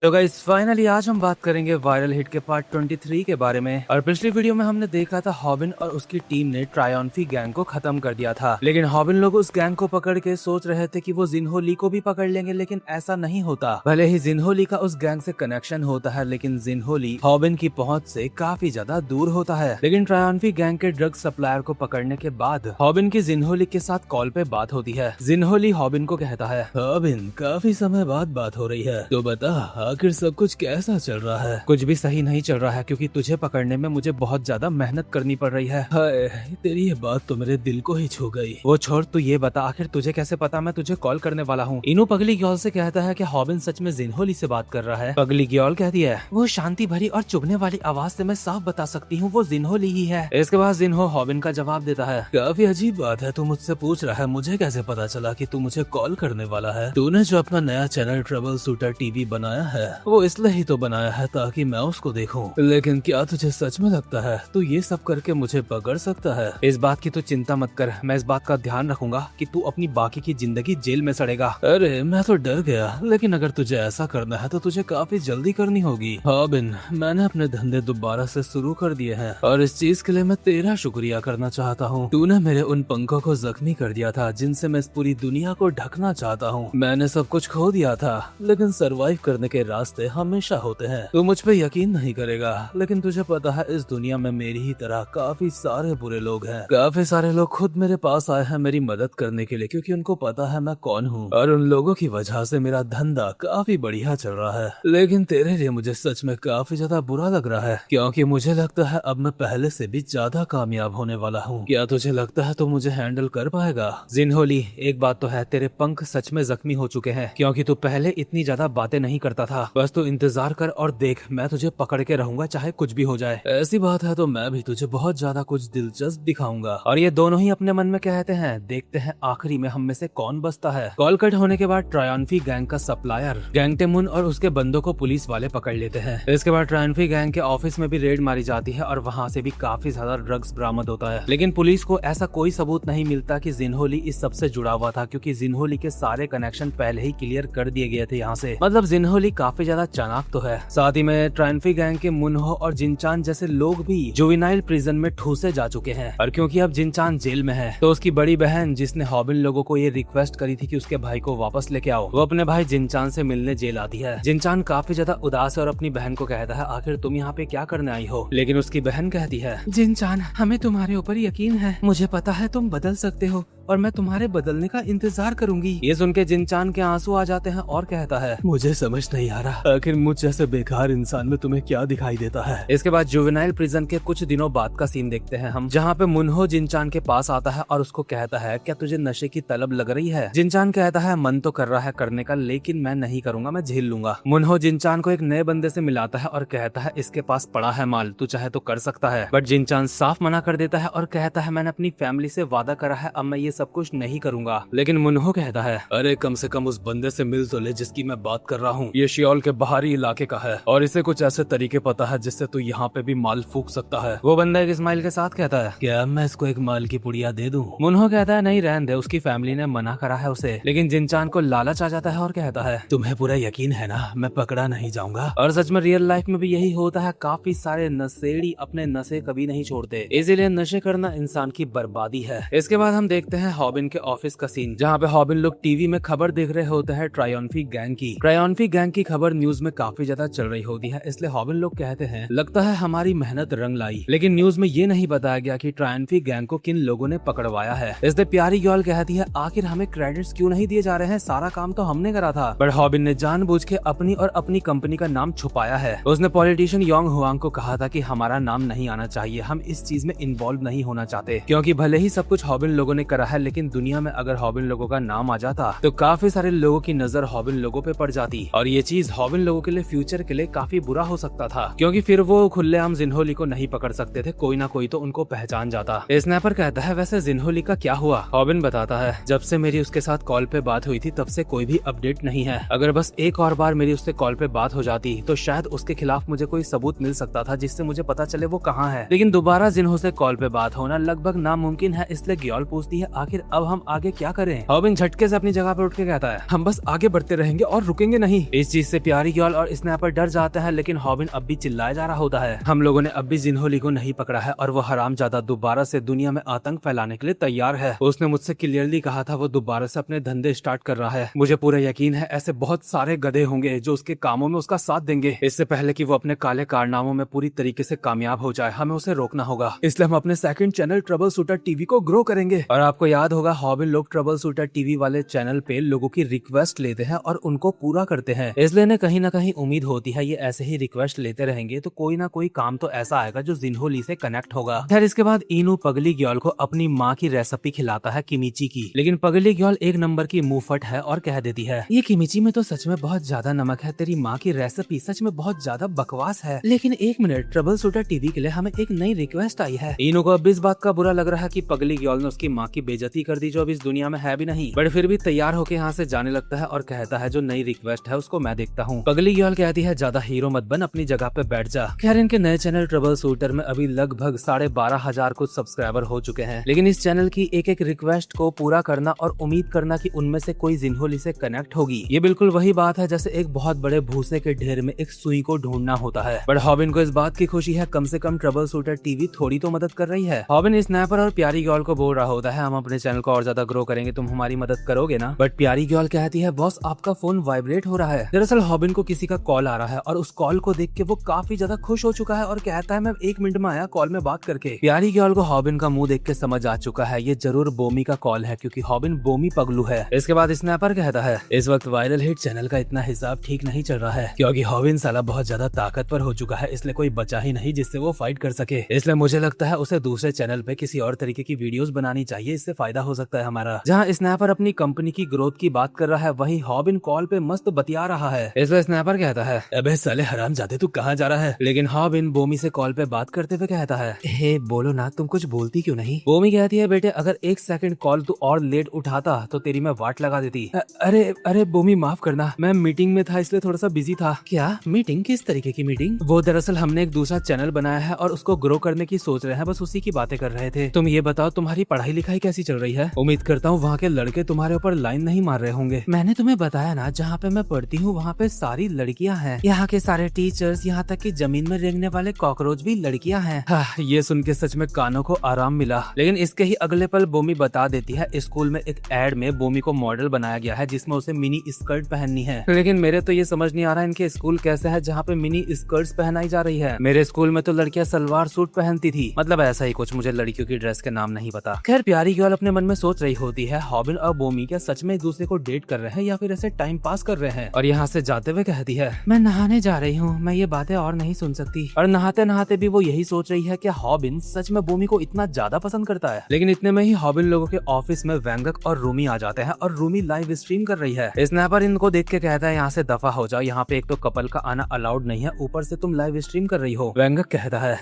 तो guys finally आज हम बात करेंगे वायरल हिट के पार्ट 23 के बारे में। और पिछली वीडियो में हमने देखा था हॉबिन और उसकी टीम ने ट्रायम्फी गैंग को खत्म कर दिया था, लेकिन हॉबिन लोग उस गैंग को पकड़ के सोच रहे थे कि वो जिन्हो ली को भी पकड़ लेंगे, लेकिन ऐसा नहीं होता। भले ही जिन्हो ली का उस गैंग से कनेक्शन होता है, लेकिन जिन्हो ली हॉबिन की पहुंच से काफी ज्यादा दूर होता है। लेकिन ट्रायम्फी गैंग के ड्रग सप्लायर को पकड़ने के बाद हॉबिन की जिन्हो ली के साथ कॉल पे बात होती है। जिन्हो ली हॉबिन को कहता है, हॉबिन काफी समय बाद बात हो रही है, तो बता आखिर सब कुछ कैसा चल रहा है। कुछ भी सही नहीं चल रहा है, क्योंकि तुझे पकड़ने में मुझे बहुत ज्यादा मेहनत करनी पड़ रही है। हाय, तेरी ये बात तो मेरे दिल को ही छू गई। वो छोड़, तू ये बता आखिर तुझे कैसे पता मैं तुझे कॉल करने वाला हूँ। इनू पगली ग्योल से कहता है कि हॉबिन सच में जिन्हो ली से बात कर रहा है। पगली ग्योल कहती है, वो शांति भरी और चुभने वाली आवाज से मैं साफ बता सकती हूँ वो जिन्हो ली ही है। इसके बाद जिन्हो हॉबिन का जवाब देता है, काफी अजीब बात है, तू मुझसे पूछ रहा है मुझे कैसे पता चला कि तू मुझे कॉल करने वाला है। तूने जो अपना नया चैनल ट्रबल शूटर टीवी बनाया है वो इसलिए ही तो बनाया है ताकि मैं उसको देखूं। लेकिन क्या तुझे सच में लगता है तू ये सब करके मुझे पकड़ सकता है? इस बात की तू चिंता मत कर, मैं इस बात का ध्यान रखूंगा कि तू अपनी बाकी की जिंदगी जेल में सड़ेगा। अरे मैं तो डर गया, लेकिन अगर तुझे ऐसा करना है तो तुझे काफी जल्दी करनी होगी। हॉबिन, मैंने अपने धंधे दोबारा से शुरू कर दिए हैं और इस चीज के लिए मैं तेरा शुक्रिया करना चाहता हूँ। तूने मेरे उन पंखों को जख्मी कर दिया था जिनसे मैं इस पूरी दुनिया को ढकना चाहता हूँ। मैंने सब कुछ खो दिया था, लेकिन सरवाइव करने के रास्ते हमेशा होते हैं। तू मुझ पे यकीन नहीं करेगा, लेकिन तुझे पता है इस दुनिया में मेरी ही तरह काफी सारे बुरे लोग हैं। काफी सारे लोग खुद मेरे पास आए हैं मेरी मदद करने के लिए, क्योंकि उनको पता है मैं कौन हूँ, और उन लोगों की वजह से मेरा धंधा काफी बढ़िया चल रहा है। लेकिन तेरे लिए मुझे सच में काफी ज्यादा बुरा लग रहा है, क्योंकि मुझे लगता है अब मैं पहले से भी ज्यादा कामयाब होने वाला हूँ। क्या तुझे लगता है तो मुझे हैंडल कर पाएगा? जिन्हो ली, एक बात तो है, तेरे पंख सच में जख्मी हो चुके हैं, क्योंकि तू पहले इतनी ज्यादा बातें नहीं करता था। बस तू इंतजार कर और देख, मैं तुझे पकड़ के रहूंगा चाहे कुछ भी हो जाए। ऐसी बात है तो मैं भी तुझे बहुत ज्यादा कुछ दिलचस्प दिखाऊंगा। और ये दोनों ही अपने मन में कहते हैं, देखते हैं आखिरी में हम में से कौन बचता है। कॉल कट होने के बाद ट्रायम्फी गैंग का सप्लायर गैंगटेमुन और उसके बंदों को पुलिस वाले पकड़ लेते हैं। इसके बाद ट्रायम्फी गैंग के ऑफिस में भी रेड मारी जाती है और वहाँ से भी काफी ज्यादा ड्रग्स बरामद होता है। लेकिन पुलिस को ऐसा कोई सबूत नहीं मिलता कि जिन्हो ली इस सबसे जुड़ा हुआ था, क्योंकि जिन्हो ली के सारे कनेक्शन पहले ही क्लियर कर दिए गए थे यहाँ से। मतलब जिन्हो ली काफी ज्यादा चालाक तो है। साथ ही में ट्रायम्फी गैंग के मुनहो और जिनचान जैसे लोग भी जुवेनाइल प्रिजन में ठूसे जा चुके हैं। और क्योंकि अब जिनचान जेल में है, तो उसकी बड़ी बहन जिसने हॉबिन लोगों को ये रिक्वेस्ट करी थी कि उसके भाई को वापस लेके आओ, वो अपने भाई जिनचान से मिलने जेल आती है। जिनचान काफी ज्यादा उदास है और अपनी बहन को कहता है, आखिर तुम यहाँ पे क्या करने आई हो? लेकिन उसकी बहन कहती है, जिनचान हमें तुम्हारे ऊपर यकीन है, मुझे पता है तुम बदल सकते हो और मैं तुम्हारे बदलने का इंतजार करूंगी। ये सुन के जिनचान के आंसू आ जाते हैं और कहता है, मुझे समझ नहीं आ रहा आखिर मुझ जैसे बेकार इंसान में तुम्हें क्या दिखाई देता है। इसके बाद जुवेनाइल प्रिजन के कुछ दिनों बाद का सीन देखते हैं हम, जहाँ पे मुनहो जिनचान के पास आता है और उसको कहता है, क्या तुझे नशे की तलब लग रही है? जिनचान कहता है, मन तो कर रहा है करने का, लेकिन मैं नहीं करूंगा, मैं झेल लूंगा। मुनहो जिनचान को एक नए बंदे से मिलाता है और कहता है, इसके पास पड़ा है माल, तू चाहे तो कर सकता है। बट जिनचान साफ मना कर देता है और कहता है, मैंने अपनी फैमिली से वादा करा है, अब मैं ये सब कुछ नहीं करूंगा। लेकिन मुनहो कहता है, अरे कम से कम उस बंदे से मिल तो ले जिसकी मैं बात कर रहा हूँ। ये शियोल के बाहरी इलाके का है और इसे कुछ ऐसे तरीके पता है जिससे तू यहाँ पे भी माल फूक सकता है। वो बंदा एक स्माइल के साथ कहता है, क्या मैं इसको एक माल की पुड़िया दे दूं? मुनहो कहता है, नहीं रहने दे, उसकी फैमिली ने मना करा है उसे। लेकिन जिनचान को लालच आ जाता है और कहता है, तुम्हें पूरा यकीन है ना मैं पकड़ा नहीं जाऊंगा? और सच में रियल लाइफ में भी यही होता है, काफी सारे नशेड़ी अपने नशे कभी नहीं छोड़ते, इसीलिए नशे करना इंसान की बर्बादी है। इसके बाद हम देखते हैं हॉबिन के ऑफिस का सीन, जहाँ पे हॉबिन लोग टीवी में खबर देख रहे होते हैं ट्रायम्फी गैंग की। ट्रायम्फी गैंग की खबर न्यूज में काफी ज्यादा चल रही होती है, इसलिए हॉबिन लोग कहते हैं, लगता है हमारी मेहनत रंग लाई। लेकिन न्यूज में ये नहीं बताया गया कि ट्रायम्फी गैंग को किन लोगों ने पकड़वाया है। इसलिए प्यारी गर्ल कहती है, आखिर हमें क्रेडिट्स क्यों नहीं दिए जा रहे हैं? सारा काम तो हमने करा था। पर हॉबिन ने जानबूझ के अपनी और अपनी कंपनी का नाम छुपाया है। उसने पॉलिटिशियन योंग हुआंग को कहा था कि हमारा नाम नहीं आना चाहिए, हम इस चीज में इन्वॉल्व नहीं होना चाहते, क्योंकि भले ही सब कुछ हॉबिन लोगों ने करा है, लेकिन दुनिया में अगर हॉबिन लोगों का नाम आ जाता तो काफी सारे लोगों की नजर हॉबिन लोगों पे पड़ जाती, और ये चीज हॉबिन लोगों के लिए फ्यूचर के लिए काफी बुरा हो सकता था, क्योंकि फिर वो खुलेआम जिन्हो ली को नहीं पकड़ सकते थे, कोई ना कोई तो उनको पहचान जाता। स्नैपर कहता है, वैसे जिन्हो ली का क्या हुआ? हॉबिन बताता है, जब से मेरी उसके साथ कॉल पे बात हुई थी तब से कोई भी अपडेट नहीं है। अगर बस एक और बार मेरी उससे कॉल पे बात हो जाती तो शायद उसके खिलाफ मुझे कोई सबूत मिल सकता था जिससे मुझे पता चले वो कहाँ है। लेकिन दोबारा जिन्हो से कॉल पे बात होना लगभग नामुमकिन है, इसलिए ग्योल पूछती है, आखिर अब हम आगे क्या करें? हॉबिन झटके से अपनी जगह पर उठ के कहता है, हम बस आगे बढ़ते रहेंगे और रुकेंगे नहीं। इस चीज इससे प्यारी गर्ल और स्नैपर डर जाते हैं, लेकिन हॉबिन अब भी चिल्लाया जा रहा होता है, हम लोगों ने अब भी जिन्होंली को नहीं पकड़ा है और वो हरामजादा दोबारा से दुनिया में आतंक फैलाने के लिए तैयार है। उसने मुझसे क्लियरली कहा था वो दोबारा से अपने धंधे स्टार्ट कर रहा है। मुझे पूरा यकीन है ऐसे बहुत सारे गधे होंगे जो उसके कामों में उसका साथ देंगे। इससे पहले कि वो अपने काले कारनामों में पूरी तरीके से कामयाब हो जाए, हमें उसे रोकना होगा। इसलिए हम अपने second channel trouble shooter TV को ग्रो करेंगे। और आपको याद होगा हॉबिन लोग ट्रबल शूटर टीवी वाले चैनल पे लोगों की रिक्वेस्ट लेते हैं और उनको पूरा करते हैं, इसलिए इन्हें कहीं ना कहीं उम्मीद होती है ये ऐसे ही रिक्वेस्ट लेते रहेंगे तो कोई ना कोई काम तो ऐसा आएगा जो जिन्होली से कनेक्ट होगा। खैर इसके बाद इनू पगली ग्योल को अपनी माँ की रेसिपी खिलाता है किमिची की, लेकिन पगली ग्योल एक नंबर की मुंहफट है और कह देती है ये किमिची में तो सच में बहुत ज्यादा नमक है, तेरी माँ की रेसिपी सच में बहुत ज्यादा बकवास है। लेकिन एक मिनट, ट्रबल शूटर टीवी के लिए हमें एक नई रिक्वेस्ट आई है। इनू को अब इस बात का बुरा लग रहा है कि पगली ग्योल ने उसकी माँ की बेइज्जती कर दी जो अब इस दुनिया में है भी नहीं, बट फिर भी तैयार होकर यहाँ से जाने लगता है और कहता है जो नई रिक्वेस्ट है उसको मैं देखता हूँ। पगली ग्योल कहती है ज्यादा हीरो मत बन, अपनी जगह पे बैठ जा। खैर इनके नए चैनल ट्रबल शूटर में अभी लगभग 12,500 कुछ सब्सक्राइबर हो चुके हैं, लेकिन इस चैनल की एक एक रिक्वेस्ट को पूरा करना और उम्मीद करना कि उनमें से कोई जिन्होली से कनेक्ट होगी, ये बिल्कुल वही बात है जैसे एक बहुत बड़े भूसे के ढेर में एक सुई को ढूंढना होता है। बट हॉबिन को इस बात की खुशी है कम से कम ट्रबल शूटर टीवी थोड़ी तो मदद कर रही है। हॉबिन स्नैपर और प्यारी गर्ल को बोल रहा होता है हम अपने चैनल को और ज्यादा ग्रो करेंगे, तुम हमारी मदद करोगे ना। बट प्यारी गर्ल कहती है बॉस आपका फोन वाइब्रेट हो रहा है। दरअसल हॉबिन को किसी का कॉल आ रहा है और उस कॉल को देख के वो काफी ज्यादा खुश हो चुका है और कहता है मैं 1 मिनट में आया कॉल में बात करके। प्यारी गर्ल को हॉबिन का मुंह देख के समझ आ चुका है ये जरूर बोमी का कॉल है क्योंकि हॉबिन बोमी पगलू है। इसके बाद स्नैपर कहता है इस वक्त वायरल हिट चैनल का इतना हिसाब ठीक नहीं चल रहा है क्योंकि हॉबिन साला बहुत ज्यादा ताकतवर हो चुका है, इसलिए कोई बचा ही नहीं जिससे वो फाइट कर सके। इसलिए मुझे लगता है उसे दूसरे चैनल पे किसी और तरीके की वीडियोस बनानी चाहिए, इससे फायदा हो सकता है हमारा। जहाँ स्नैपर अपनी कंपनी की ग्रोथ की बात कर रहा है वहीं हॉबिन कॉल पे मस्त बतिया रहा है। इसलिए स्नैपर कहता है अबे साले हरामजादे तू कहाँ जा रहा है। लेकिन हॉबिन बोमी से कॉल पे बात करते हुए कहता है हे बोलो ना तुम कुछ बोलती क्यों नहीं। बोमी कहती है बेटे अगर 1 सेकंड कॉल तू और लेट उठाता तो तेरी मैं वाट लगा देती। अरे अरे बोमी माफ करना, मैं मीटिंग में था इसलिए थोड़ा सा बिजी था। क्या मीटिंग, किस तरीके की मीटिंग। वो दरअसल हमने एक दूसरा चैनल बनाया है और उसको ग्रो करने की सोच रहे हैं, बस उसी की बातें कर रहे थे। तुम ये बताओ तुम्हारी पढ़ाई लिखाई कैसी चल रही है। उम्मीद करता हूँ वहाँ के लड़के तुम्हारे ऊपर लाइन नहीं मार रहे होंगे। मैंने तुम्हें बताया ना जहाँ पे मैं पढ़ती हूँ वहाँ पे सारी लड़कियाँ हैं, यहाँ के सारे टीचर्स, यहाँ तक कि जमीन में रेंगने वाले कॉकरोच भी लड़कियाँ हैं। ये सुन के सच में कानों को आराम मिला। लेकिन इसके ही अगले पल बोमी बता देती है स्कूल में एक एड में बोमी को मॉडल बनाया गया है जिसमें उसे मिनी स्कर्ट पहननी है। लेकिन मेरे तो ये समझ नहीं आ रहा इनके स्कूल कैसे है जहाँ पे मिनी स्कर्ट्स पहनाई जा रही है। मेरे स्कूल में तो लड़कियां सलवार सूट पहनती थी, मतलब ऐसा ही कुछ, मुझे लड़कियों की ड्रेस के नाम नहीं पता। खैर प्यारी गर्ल अपने मन में सोच रही होती है हॉबिन और बोमी क्या सच में एक दूसरे को डेट कर रहे हैं या फिर ऐसे टाइम पास कर रहे हैं। और यहाँ से जाते हुए कहती है मैं नहाने जा रही हूँ, मैं ये बातें और नहीं सुन सकती। और नहाते नहाते भी वो यही सोच रही है कि हॉबिन सच में बोमी को इतना ज्यादा पसंद करता है। लेकिन इतने में ही हॉबिन लोगों के ऑफिस में वेंगक और रूमी आ जाते हैं और रूमी लाइव स्ट्रीम कर रही है। स्नैपर इनको देख के कहता है यहाँ से दफा हो जाओ, यहाँ पे एक तो कपल का आना अलाउड नहीं है, ऊपर से तुम लाइव स्ट्रीम कर रही हो। वेंगक कहता है